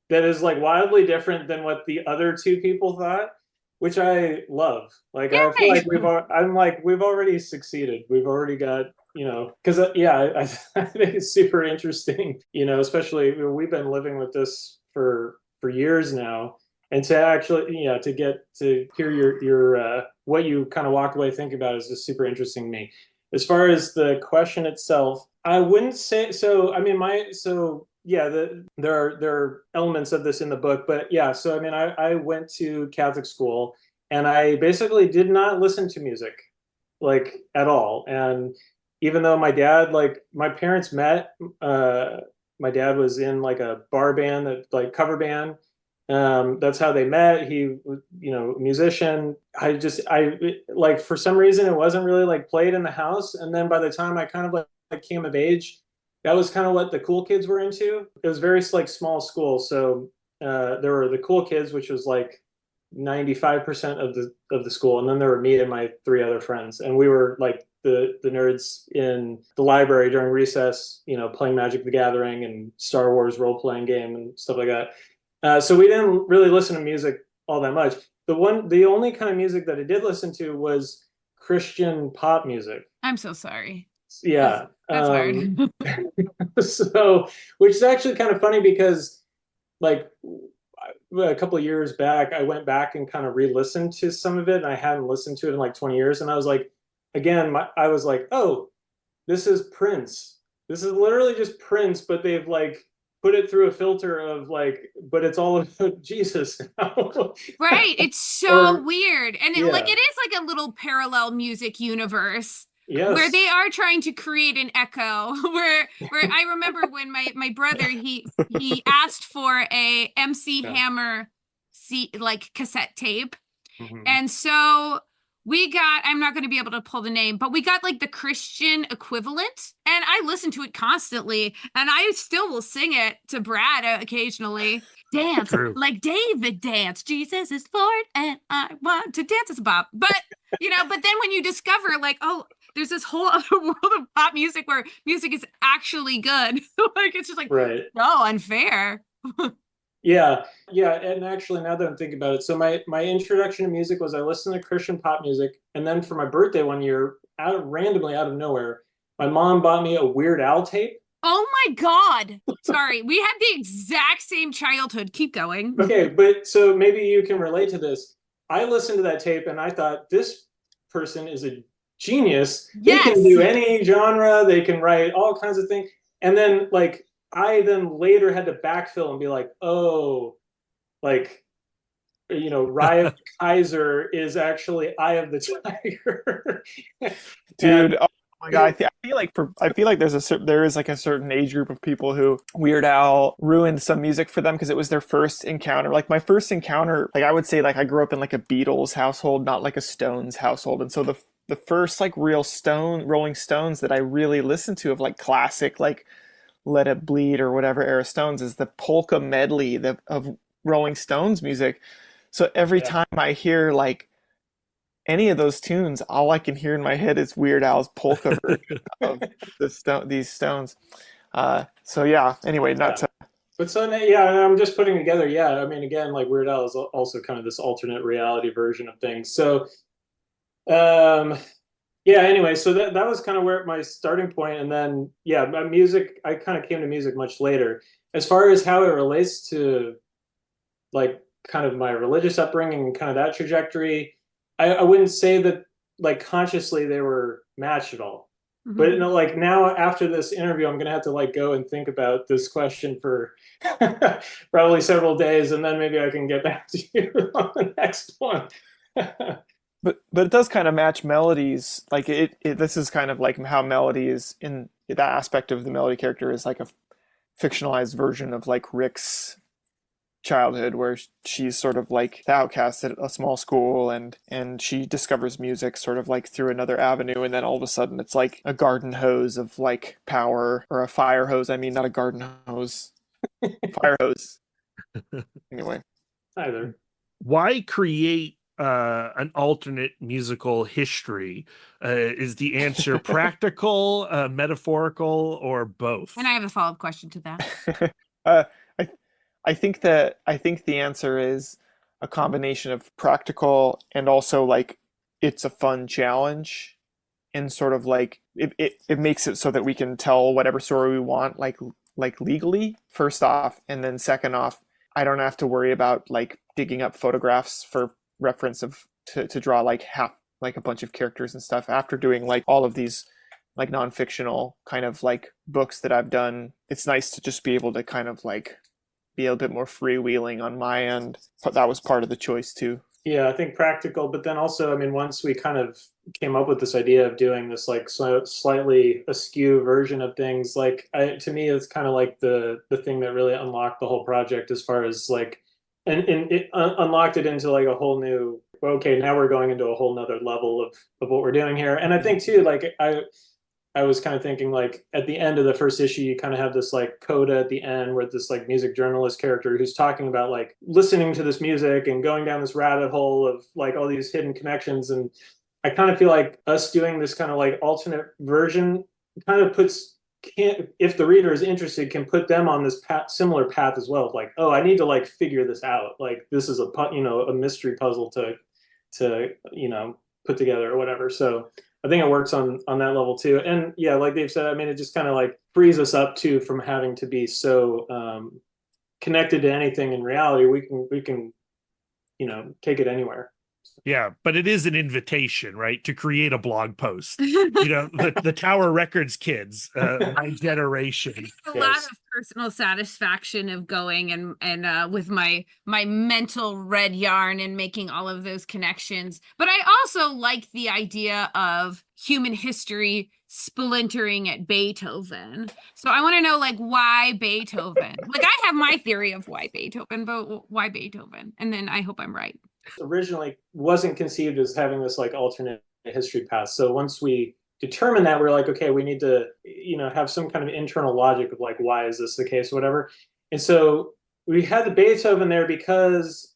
that is like wildly different than what the other two people thought, which I love. Like, I feel like we've already succeeded. We've already got, because I think it's super interesting, especially we've been living with this for years now, and to actually to get to hear your what you kind of walked away thinking about is just super interesting to me. As far as the question itself, I wouldn't say so. I mean, there are elements of this in the book, but yeah. So I mean, I went to Catholic school, and I basically did not listen to music, like at all. And even though my parents met, my dad was in like a bar band, that like cover band. That's how they met. He was, a musician. I like, for some reason it wasn't really like played in the house. And then by the time I kind of like came of age, that was kind of what the cool kids were into. It was very like small school. So there were the cool kids, which was like 95% of the school. And then there were me and my three other friends. And we were like the nerds in the library during recess, playing Magic the Gathering and Star Wars role-playing game and stuff like that. So we didn't really listen to music all that much. The only kind of music that I did listen to was Christian pop music. I'm so sorry. Yeah. That's hard. So, which is actually kind of funny because like a couple of years back, I went back and kind of re-listened to some of it, and I hadn't listened to it in like 20 years. And I was like, I was like, oh, this is Prince. This is literally just Prince, but they've like put it through a filter of like, but it's all about Jesus now. Right. It's so weird. And it Yeah. like, it is like a little parallel music universe. Yes. Where they are trying to create an echo. Where I remember when my brother he asked for a MC Hammer like cassette tape. Mhm. And so we got, I'm not going to be able to pull the name, but we got like the Christian equivalent, and I listen to it constantly, and I still will sing it to Brad occasionally. Dance like David danced. Jesus is Lord, and I want to dance as Bob. But but then when you discover like, oh, there's this whole other world of pop music where music is actually good. Like, it's just like, right. so unfair. Yeah. And actually, now that I'm thinking about it, so my introduction to music was I listened to Christian pop music, and then for my birthday one year, randomly out of nowhere, my mom bought me a Weird Al tape. Oh my God. Sorry, we had the exact same childhood. Keep going. Okay, but so maybe you can relate to this. I listened to that tape and I thought, this person is a genius. Yes. They can do any genre, they can write all kinds of things. And then like I then later had to backfill and be like, oh, like, Raya Kaiser is actually Eye of the Tiger. Dude, oh my God, I feel like there is like a certain age group of people who Weird Al ruined some music for them because it was their first encounter. Like my first encounter, like I would say, like I grew up in like a Beatles household, not like a Stones household, and so the first like real Rolling Stones that I really listened to of like classic like Let It Bleed or whatever era Stones is the polka medley of Rolling Stones music. So every time I hear like any of those tunes, all I can hear in my head is Weird Al's polka version of these Stones. So yeah, anyway, not to... But so yeah, I'm just putting together. Yeah, I mean, again, like Weird Al is also kind of this alternate reality version of things. So, yeah. Anyway, so that was kind of where my starting point, and then my music. I kind of came to music much later. As far as how it relates to, like, kind of my religious upbringing and kind of that trajectory, I wouldn't say that like consciously they were matched at all. Mm-hmm. But like now after this interview, I'm gonna have to like go and think about this question for probably several days, and then maybe I can get back to you on the next one. But it does kind of match melodies. Like this is kind of like how melody is in that aspect of the melody character is like a fictionalized version of like Rick's childhood, where she's sort of like the outcast at a small school, and she discovers music sort of like through another avenue, and then all of a sudden it's like a garden hose of like power, or a fire hose. I mean, not a garden hose, fire hose. Anyway, Either. Why create an alternate musical history? Is the answer practical, metaphorical, or both? And I have a follow-up question to that. uh, I I think the answer is a combination of practical and also like it's a fun challenge, and sort of like it makes it so that we can tell whatever story we want, like legally, first off, and then second off, I don't have to worry about like digging up photographs for reference of to draw like a bunch of characters and stuff. After doing like all of these like non-fictional kind of like books that I've done, it's nice to just be able to kind of like be a bit more freewheeling on my end. But that was part of the choice too. Yeah, I think practical, but then also, I mean, once we kind of came up with this idea of doing this like slightly askew version of things, like to me, it's kind of like the thing that really unlocked the whole project, as far as like, and it unlocked it into like a whole new. Okay, now we're going into a whole nother level of what we're doing here, and I think too, like I was kind of thinking like at the end of the first issue, you kind of have this like coda at the end where this like music journalist character who's talking about like listening to this music and going down this rabbit hole of like all these hidden connections. And I kind of feel like us doing this kind of like alternate version kind of if the reader is interested, can put them on this similar path as well. Like, oh, I need to like figure this out. Like this is a mystery puzzle to put together or whatever. So I think it works on that level too. And yeah, like Dave said, I mean, it just kind of like frees us up too from having to be so connected to anything in reality. We can take it anywhere. Yeah, but it is an invitation, right, to create a blog post. The Tower Records kids, my generation. A lot of personal satisfaction of going and with my mental red yarn and making all of those connections. But I also like the idea of human history splintering at Beethoven. So I want to know, like, why Beethoven? Like, I have my theory of why Beethoven, but why Beethoven? And then I hope I'm right. Originally wasn't conceived as having this like alternate history path. So once we determined that, we're like, okay, we need to have some kind of internal logic of like, why is this the case, whatever. And so we had the Beethoven there because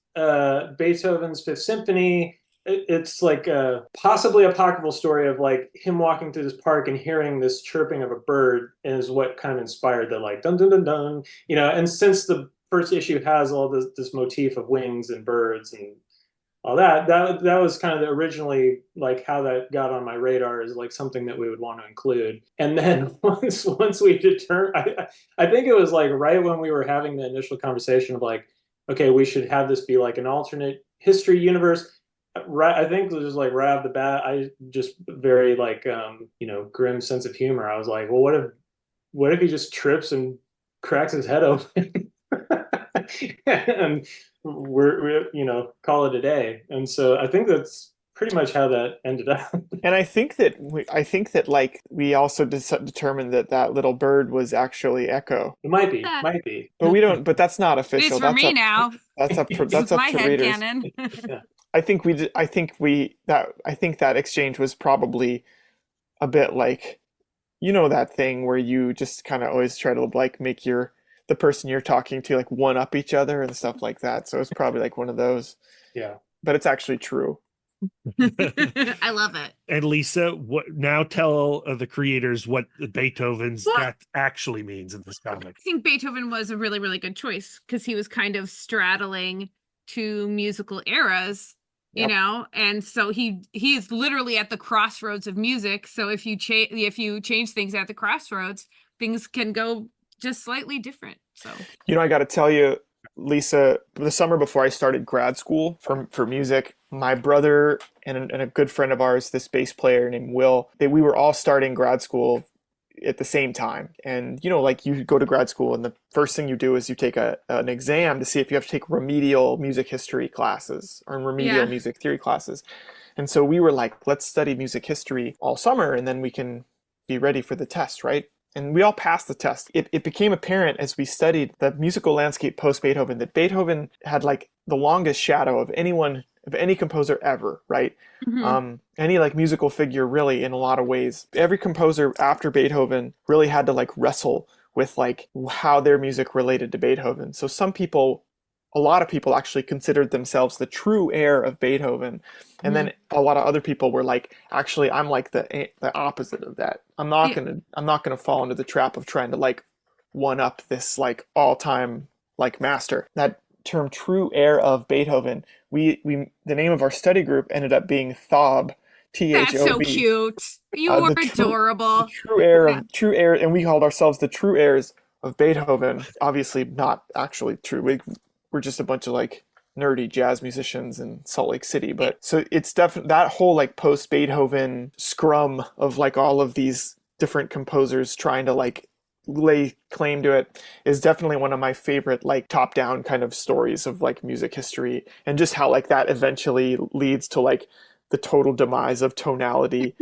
Beethoven's Fifth Symphony, it's like a possibly apocryphal story of like him walking through this park and hearing this chirping of a bird, and is what kind of inspired the like dun dun dun dun, and since the first issue has all this motif of wings and birds and all that was kind of originally like how that got on my radar, is like something that we would want to include. And then once we determined, I think it was like right when we were having the initial conversation of like, okay, we should have this be like an alternate history universe. Right, I think it was just like right off the bat, I just very like grim sense of humor. I was like, well, what if he just trips and cracks his head open? And we're call it a day. And so I think that's pretty much how that ended up. And I think that like we also determined that little bird was actually Echo. It might be, but we don't. But that's not official. It's for me now. That's up to my readers. headcanon. Yeah. I think that exchange was probably a bit like, that thing where you just kind of always try to like make the person you're talking to like one up each other and stuff like that. So it's probably like one of those. Yeah. But it's actually true. I love it. And Lisa, now tell the creators what Beethoven's death actually means in this comic. I think Beethoven was a really, really good choice because he was kind of straddling two musical eras, and so he is literally at the crossroads of music. So if you change things at the crossroads, things can go just slightly different. So I got to tell you, Lisa, the summer before I started grad school for music, my brother and a good friend of ours, this bass player named Will, we were all starting grad school at the same time. And, like you go to grad school and the first thing you do is you take an exam to see if you have to take remedial music history classes or remedial music theory classes. And so we were like, let's study music history all summer and then we can be ready for the test, right? And we all passed the test. It became apparent as we studied the musical landscape post-Beethoven that Beethoven had like the longest shadow of any composer ever, right? Any like musical figure really in a lot of ways. Every composer after Beethoven really had to like wrestle with like how their music related to Beethoven. So a lot of people actually considered themselves the true heir of Beethoven. And then a lot of other people were like, actually, I'm like the opposite of that. I'm not gonna fall into the trap of trying to like one up this like all-time like master. That term true heir of Beethoven, we the name of our study group ended up being Thob. Thob. That's so cute. You were adorable. True heir, and we called ourselves the true heirs of Beethoven. Obviously not actually true. We're just a bunch of like nerdy jazz musicians in Salt Lake City. But so it's definitely that whole like post Beethoven scrum of like all of these different composers trying to like lay claim to it is definitely one of my favorite like top down kind of stories of like music history, and just how like that eventually leads to like the total demise of tonality.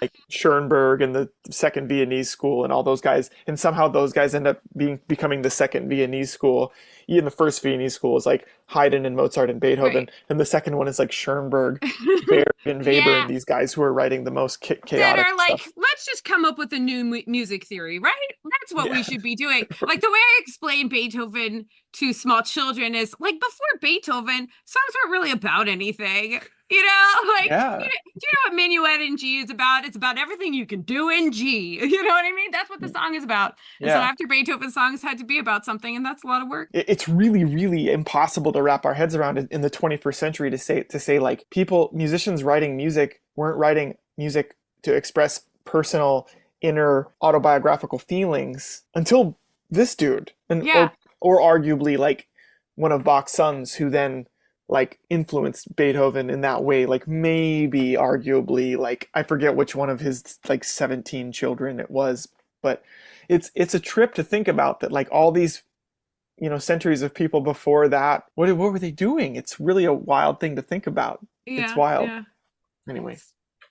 Like Schoenberg and the second Viennese school and all those guys, and somehow those guys end up becoming the second Viennese school. Even the first Viennese school is like Haydn and Mozart and Beethoven, and the second one is like Schoenberg, Berg, and Weber, and these guys who are writing the most chaotic that are like, stuff. let's just come up with a new music theory, right? That's what we should be doing. Like the way I explain Beethoven to small children is like, before Beethoven, songs weren't really about anything. Like, do you know what Minuet in G is about? It's about everything you can do in G. You know what I mean? That's what the song is about. And so after Beethoven, songs had to be about something, and that's a lot of work. It's really, really impossible to wrap our heads around in the 21st century to say like musicians writing music weren't writing music to express personal, inner, autobiographical feelings until this dude, or arguably like one of Bach's sons, who then like influenced Beethoven in that way, like maybe arguably, like I forget which one of his like 17 children it was, but it's a trip to think about that, like all these centuries of people before that, what were they doing? It's really a wild thing to think about. It's wild. Anyway,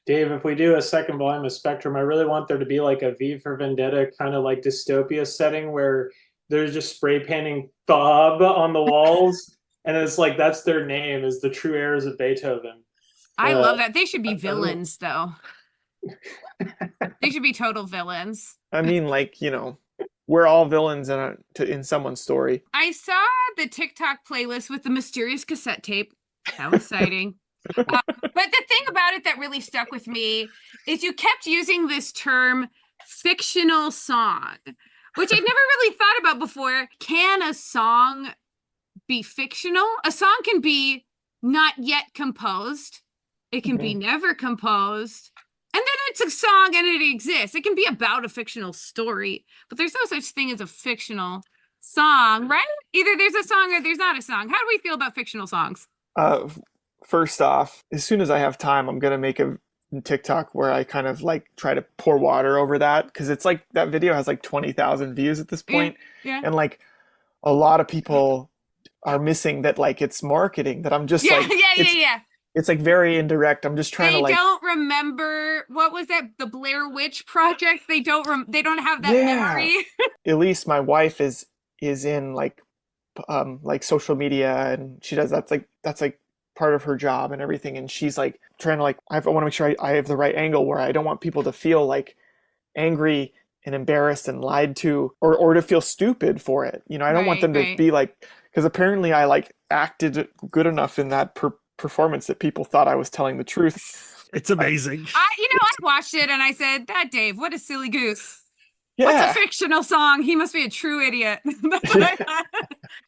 Dave, if we do a second volume of Spectrum, I really want there to be like a V for Vendetta kind of like dystopia setting where there's just spray painting Thob on the walls. And it's like, that's their name, is the true heirs of Beethoven. I love that. They should be villains, though. They should be total villains. I mean, like, we're all villains in someone's story. I saw the TikTok playlist with the mysterious cassette tape. How exciting. But the thing about it that really stuck with me is you kept using this term fictional song, which I'd never really thought about before. Can a song be fictional? A song can be not yet composed. It can be never composed. And then it's a song and it exists. It can be about a fictional story, but there's no such thing as a fictional song, right? Either there's a song or there's not a song. How do we feel about fictional songs? First off, as soon as I have time, I'm going to make a TikTok where I kind of like try to pour water over that, because it's like that video has like 20,000 views at this point. And like a lot of people are missing that, like it's marketing, that I'm just it's like very indirect. I'm just trying to like. They don't remember, what was that? The Blair Witch Project. They don't have that memory. Elise, my wife, is in like social media, and she does that's like part of her job and everything. And she's like trying to like, I want to make sure I have the right angle where I don't want people to feel like angry and embarrassed and lied to, or to feel stupid for it. I don't want them to be like, because apparently I like acted good enough in that performance that people thought I was telling the truth. It's amazing. I watched it and I said, that Dave, what a silly goose. What's a fictional song? He must be a true idiot.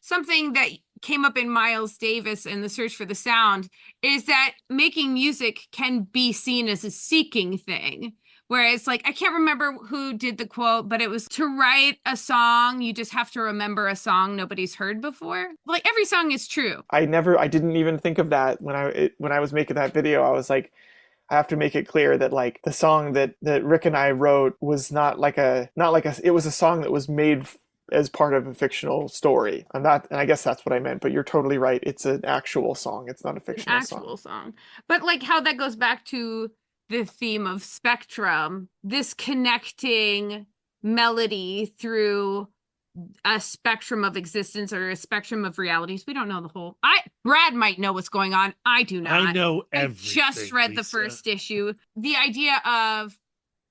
Something that came up in Miles Davis in The Search for the Sound is that making music can be seen as a seeking thing. Whereas, like, I can't remember who did the quote, but it was, to write a song, you just have to remember a song nobody's heard before. Like, every song is true. I didn't even think of that when I was making that video. I was like, I have to make it clear that like the song that Rick and I wrote was not like a it was a song that was made as part of a fictional story. And I guess that's what I meant, but you're totally right. It's an actual song. It's not a fictional song. But like how that goes back to the theme of spectrum, this connecting melody through a spectrum of existence or a spectrum of realities. We don't know the whole. Brad might know what's going on. I do not. I know I everything. just read the first issue. The idea of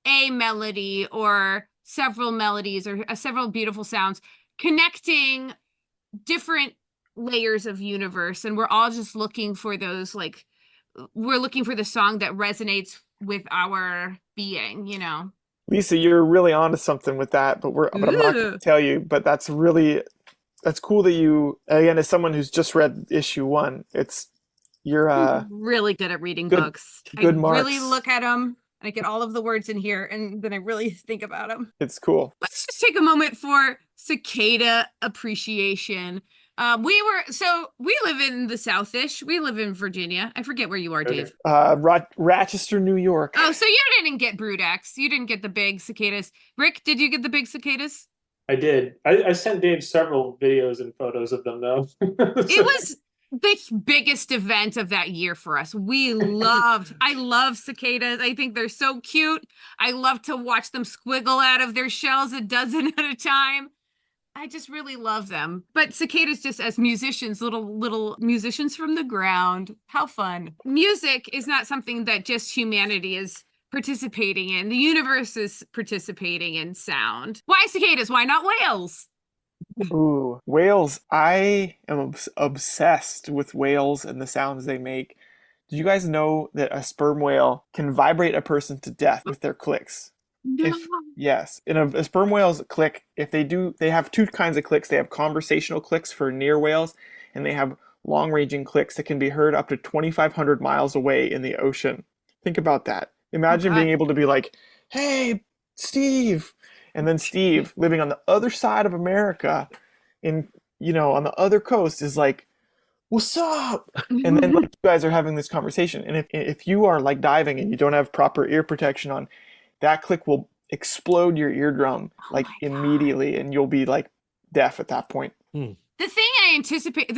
a melody or several melodies or several beautiful sounds connecting different layers of universe, and we're all just looking for those, like, we're looking for the song that resonates with our being, you know. Lisa, you're really onto something with that, but I'm not going to tell you. But that's cool that you, again, as someone who's just read issue 1, you're really good at reading books. Good I marks. really look at them. I get all of the words in here, and then I really think about them. It's cool. Let's just take a moment for cicada appreciation. We live in the Southish. We live in Virginia. I forget where you are, Dave. Rochester, New York. Oh, so you didn't get brood X. You didn't get the big cicadas. Rick, did you get the big cicadas? I did. I sent Dave several videos and photos of them, though. It was the biggest event of that year for us. I love cicadas. I think they're so cute. I love to watch them squiggle out of their shells a dozen at a time. I just really love them. But cicadas, just as musicians, little musicians from the ground. How fun. Music is not something that just humanity is participating in. The universe is participating in sound. Why cicadas? Why not whales? Ooh, whales. I am obsessed with whales and the sounds they make. Do you guys know that a sperm whale can vibrate a person to death with their clicks? No. Yes. In a sperm whale's click, they have two kinds of clicks. They have conversational clicks for near whales, and they have long-ranging clicks that can be heard up to 2,500 miles away in the ocean. Think about that. Imagine being able to be like, "Hey, Steve," and then Steve, living on the other side of America, on the other coast, is like, "What's up?" And then like you guys are having this conversation, and if you are like diving and you don't have proper ear protection on, that click will explode your eardrum like immediately, and you'll be like deaf at that point. The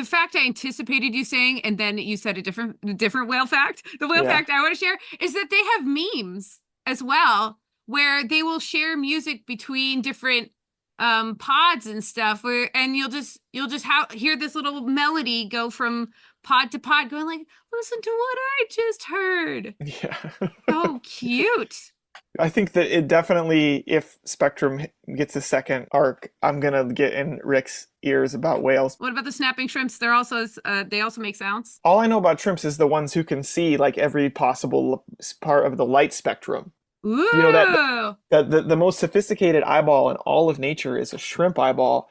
fact I anticipated you saying, and then you said a different whale fact. The whale fact I want to share is that they have memes as well, where they will share music between different pods and stuff, and you'll just hear this little melody go from pod to pod, going like, "Listen to what I just heard." Yeah. So cute. I think that it definitely, if Spectrum gets a second arc, I'm gonna get in Rick's ears about whales. What about the snapping shrimps? They also make sounds. All I know about shrimps is the ones who can see like every possible part of the light spectrum. Ooh. You know that the most sophisticated eyeball in all of nature is a shrimp eyeball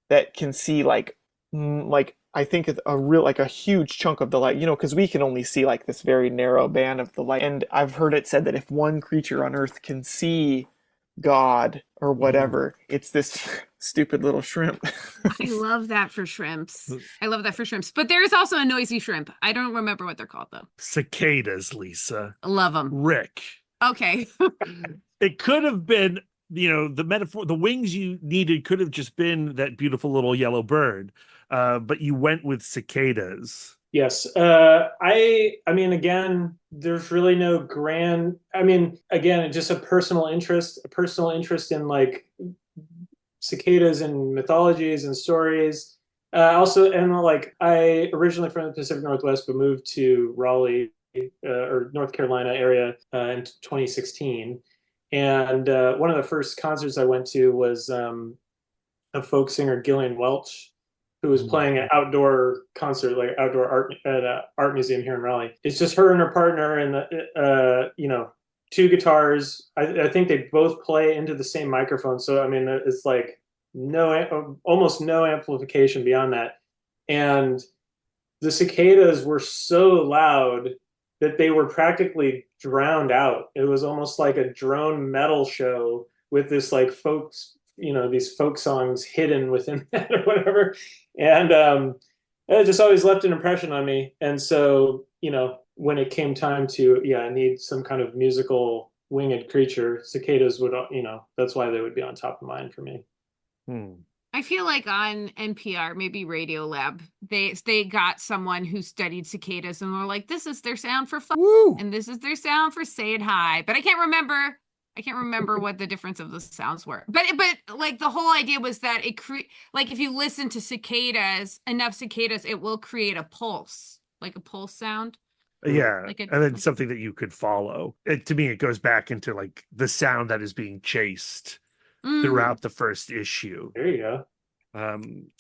that can see like I think it's a huge chunk of the light, because we can only see like this very narrow band of the light. And I've heard it said that if one creature on Earth can see God or whatever, it's this stupid little shrimp. I love that for shrimps. But there is also a noisy shrimp. I don't remember what they're called, though. Cicadas, Lisa. Love them. Rick. Okay. It could have been, the metaphor, the wings you needed could have just been that beautiful little yellow bird. But you went with cicadas. Yes. I mean, again, there's really no grand, again, just a personal interest in like cicadas and mythologies and stories. Also, and like I originally from the Pacific Northwest, but moved to Raleigh or North Carolina area in 2016. And one of the first concerts I went to was a folk singer, Gillian Welch, who was playing an outdoor concert, like outdoor art at an art museum here in Raleigh. It's just her and her partner and two guitars. I think they both play into the same microphone. So I mean, it's like almost no amplification beyond that. And the cicadas were so loud that they were practically drowned out. It was almost like a drone metal show with this like these folk songs hidden within that or whatever. And it just always left an impression on me. And so, when it came time to, I need some kind of musical winged creature, cicadas would, that's why they would be on top of mind for me. I feel like on NPR, maybe Radio Lab, they got someone who studied cicadas and were like, this is their sound for fun, and this is their sound for saying hi. But I can't remember what the difference of the sounds were. But like the whole idea was that like if you listen to enough cicadas, it will create a pulse, like a pulse sound. Yeah, Like and then something that you could follow. To me, it goes back into like the sound that is being chased throughout the first issue. There you go.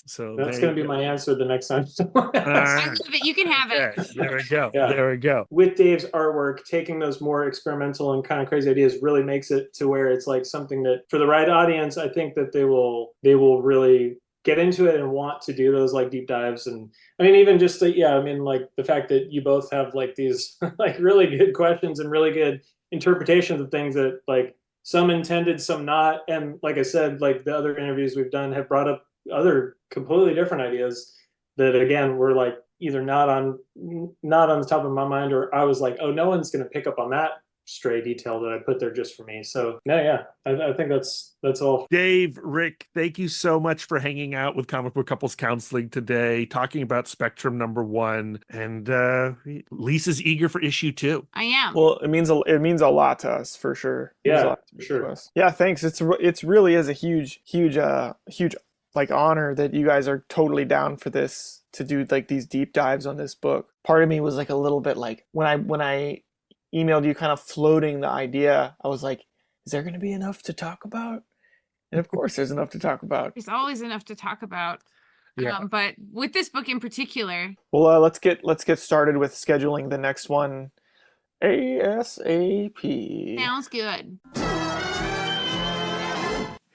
So that's going to be my answer the next time someone I love it. You can have it. There we go. Yeah. There we go. With Dave's artwork, taking those more experimental and kind of crazy ideas really makes it to where it's like something that for the right audience, I think that they will really get into it and want to do those like deep dives. And I mean, even just like the fact that you both have like these like really good questions and really good interpretations of things that like some intended, some not. And like I said, like the other interviews we've done have brought up other completely different ideas that again were like either not on the top of my mind, or I was like, oh, no one's going to pick up on that stray detail that I put there just for me. So I think that's all. Dave, Rick, thank you so much for hanging out with Comic Book Couples Counseling today, talking about Spectrum #1, and Lisa's eager for issue 2. I am. Well, it means a lot to us for sure. Yeah, for sure. Yeah, thanks. It's really is a huge like honor that you guys are totally down for this, to do like these deep dives on this book. Part of me was like a little bit like when I emailed you kind of floating the idea, I was like, is there going to be enough to talk about? And of course there's enough to talk about. There's always enough to talk about. Yeah. But with this book in particular, well, let's get started with scheduling the next one ASAP. sounds good.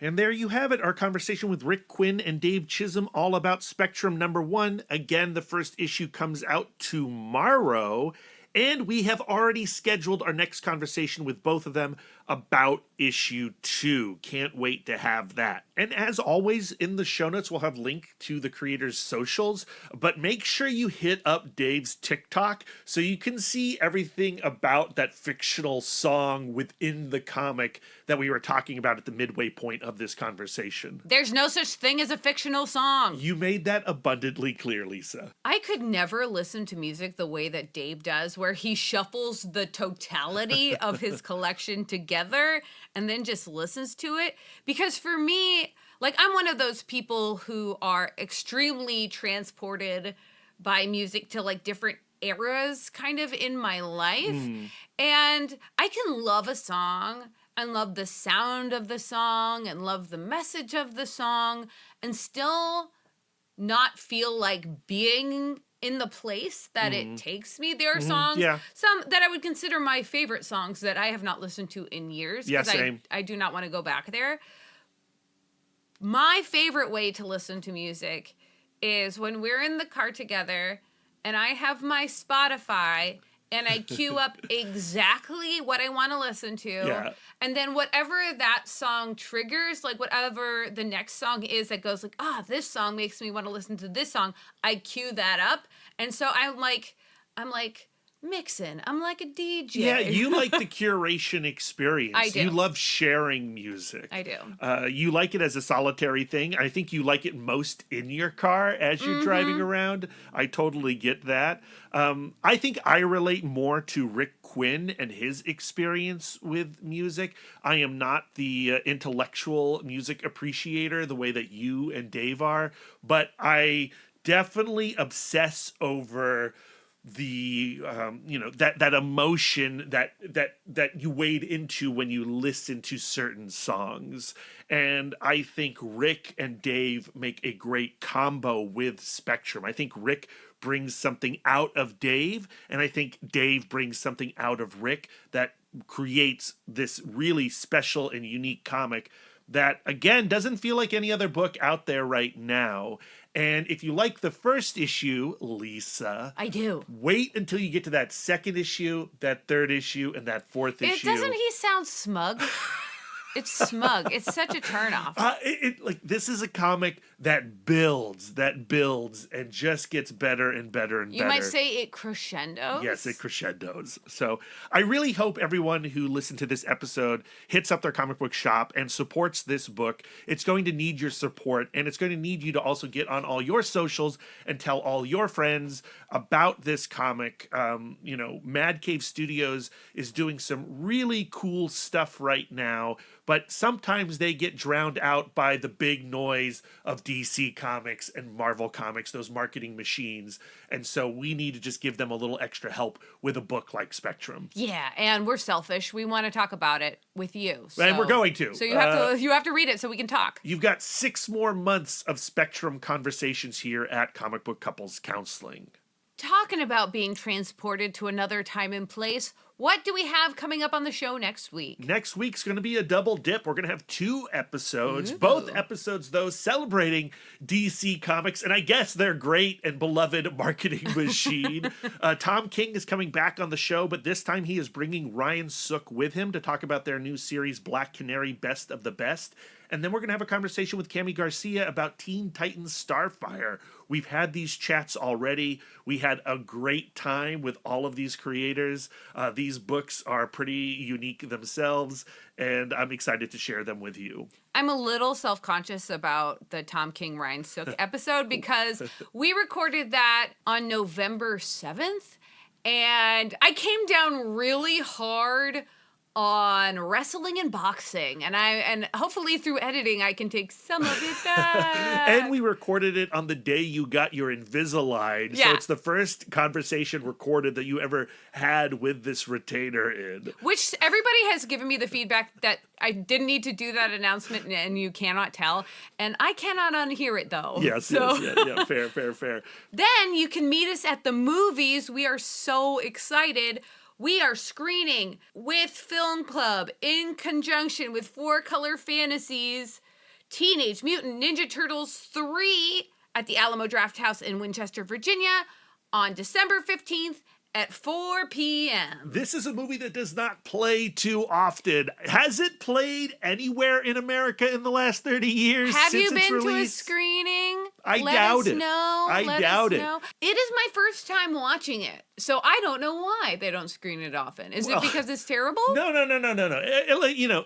And there you have it, our conversation with Rick Quinn and Dave Chisholm all about Spectrum #1. Again, the first issue comes out tomorrow, and we have already scheduled our next conversation with both of them about issue 2. Can't wait to have that. And as always, in the show notes, we'll have link to the creators' socials, but make sure you hit up Dave's TikTok so you can see everything about that fictional song within the comic that we were talking about at the midway point of this conversation. There's no such thing as a fictional song. You made that abundantly clear, Lisa. I could never listen to music the way that Dave does, where he shuffles the totality of his collection together and then just listens to it. Because for me, like, I'm one of those people who are extremely transported by music to like different eras kind of in my life. And I can love a song and love the sound of the song and love the message of the song and still not feel like being in the place that it takes me. There are songs, some that I would consider my favorite songs that I have not listened to in years. Yeah, same. I do not want to go back there. My favorite way to listen to music is when we're in the car together and I have my Spotify and I queue up exactly what I want to listen to. Yeah. And then whatever that song triggers, like whatever the next song is that goes like, this song makes me want to listen to this song, I cue that up. And so I'm like mixing. I'm like a DJ. Yeah, you like the curation experience. I do. You love sharing music. I do. You like it as a solitary thing. I think you like it most in your car as you're driving around. I totally get that. I think I relate more to Rick Quinn and his experience with music. I am not the intellectual music appreciator the way that you and Dave are, but I definitely obsess over the that emotion that you wade into when you listen to certain songs. And I think Rick and Dave make a great combo with Spectrum. I think Rick brings something out of Dave, and I think Dave brings something out of Rick that creates this really special and unique comic that, again, doesn't feel like any other book out there right now. And if you like the first issue, Lisa, I do. Wait until you get to that second issue, that third issue, and that fourth issue. Doesn't he sound smug? It's smug. It's such a turnoff. Like this is a comic that builds, and just gets better and better and better. You might say it crescendos. Yes, it crescendos. So I really hope everyone who listened to this episode hits up their comic book shop and supports this book. It's going to need your support, and it's going to need you to also get on all your socials and tell all your friends about this comic. Mad Cave Studios is doing some really cool stuff right now, but sometimes they get drowned out by the big noise of DC Comics and Marvel Comics, those marketing machines. And so we need to just give them a little extra help with a book like Spectrum. Yeah, and we're selfish. We want to talk about it with you. So, and we're going to. So you have to read it so we can talk. You've got 6 more months of Spectrum conversations here at Comic Book Couples Counseling. Talking about being transported to another time and place, what do we have coming up on the show next week? Next week's going to be a double dip. We're going to have 2 episodes, Ooh. Both episodes, though, celebrating DC Comics, and I guess their great and beloved marketing machine. Tom King is coming back on the show, but this time he is bringing Ryan Sook with him to talk about their new series, Black Canary Best of the Best. And then we're going to have a conversation with Cami Garcia about Teen Titans Starfire. We've had these chats already. We had a great time with all of these creators. These books are pretty unique themselves, and I'm excited to share them with you. I'm a little self-conscious about the Tom King Ryan Sook episode because we recorded that on November 7th, and I came down really hard on wrestling and boxing, and hopefully through editing I can take some of it back. And we recorded it on the day you got your Invisalign, so it's the first conversation recorded that you ever had with this retainer in. Which everybody has given me the feedback that I didn't need to do that announcement, and you cannot tell, and I cannot unhear it though. Yes, fair. Then you can meet us at the movies. We are so excited. We are screening with Film Club in conjunction with 4Color Fantasies, Teenage Mutant Ninja Turtles 3 at the Alamo Drafthouse in Winchester, Virginia on December 15th at 4 p.m. This is a movie that does not play too often. Has it played anywhere in America in the last 30 years? Have you since its been to a release? screening? I doubt it. Let doubt us it. know. It is my first time watching it, so I don't know why they don't screen it often. Is it because it's terrible? No.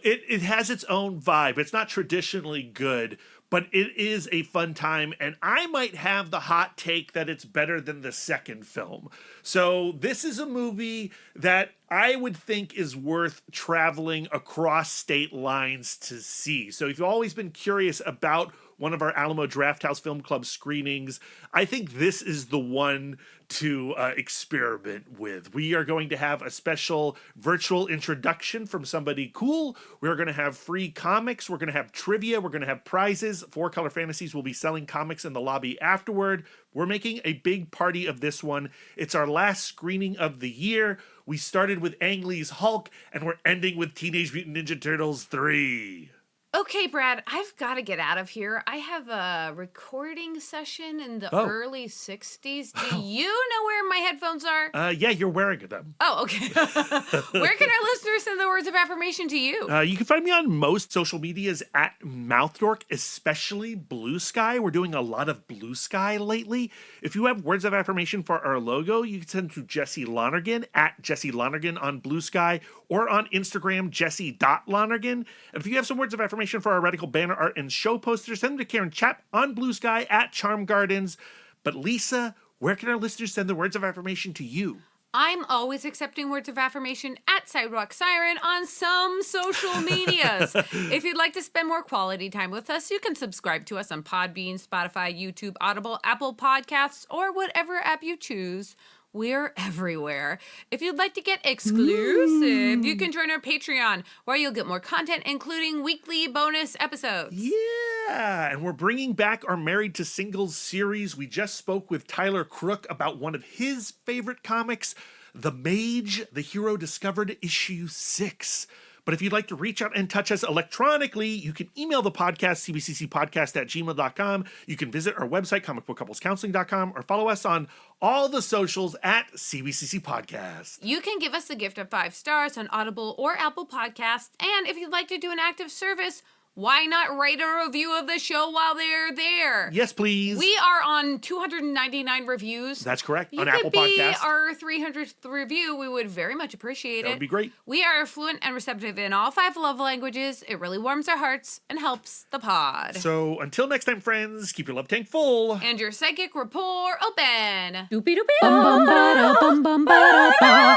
It has its own vibe. It's not traditionally good, but it is a fun time, and I might have the hot take that it's better than the second film. So this is a movie that I would think is worth traveling across state lines to see. So if you've always been curious about one of our Alamo Drafthouse Film Club screenings, I think this is the one to experiment with. We are going to have a special virtual introduction from somebody cool. We're going to have free comics. We're going to have trivia. We're going to have prizes. 4Color Fantasies will be selling comics in the lobby afterward. We're making a big party of this one. It's our last screening of the year. We started with Ang Lee's Hulk, and we're ending with Teenage Mutant Ninja Turtles 3. Okay, Brad, I've got to get out of here. I have a recording session in the early 60s. Do you know where my headphones are? Yeah, you're wearing them. Oh, okay. Where can our listeners send the words of affirmation to you? You can find me on most social medias at MouthDork, especially Blue Sky. We're doing a lot of Blue Sky lately. If you have words of affirmation for our logo, you can send to Jesse Lonergan at Jesse Lonergan on Blue Sky, or on Instagram, Jesse.Lonergan. And if you have some words of affirmation for our radical banner art and show posters, send them to Karen Chap on Blue Sky at Charm Gardens. But Lisa, where can our listeners send the words of affirmation to you? I'm always accepting words of affirmation at Sidewalk Siren on some social medias. If you'd like to spend more quality time with us, you can subscribe to us on Podbean, Spotify, YouTube, Audible, Apple Podcasts, or whatever app you choose. We're everywhere. If you'd like to get exclusive, you can join our Patreon, where you'll get more content, including weekly bonus episodes. Yeah, and we're bringing back our Married to Singles series. We just spoke with Tyler Crook about one of his favorite comics, The Mage, the Hero Discovered, issue 6. But if you'd like to reach out and touch us electronically, you can email the podcast, cbccpodcast@gmail.com. You can visit our website, comicbookcouplescounseling.com, or follow us on all the socials at CBCC Podcast. You can give us a gift of 5 stars on Audible or Apple Podcasts. And if you'd like to do an active service, why not write a review of the show while they're there? Yes, please. We are on 299 reviews. That's correct. You On could Apple be Podcasts. our 300th review. We would very much appreciate That it. would be great. We are fluent and receptive in all 5 love languages. It really warms our hearts and helps the pod. So until next time, friends, keep your love tank full. And your psychic rapport open. Doopy doopy bum bum ba da bum bum ba da ba.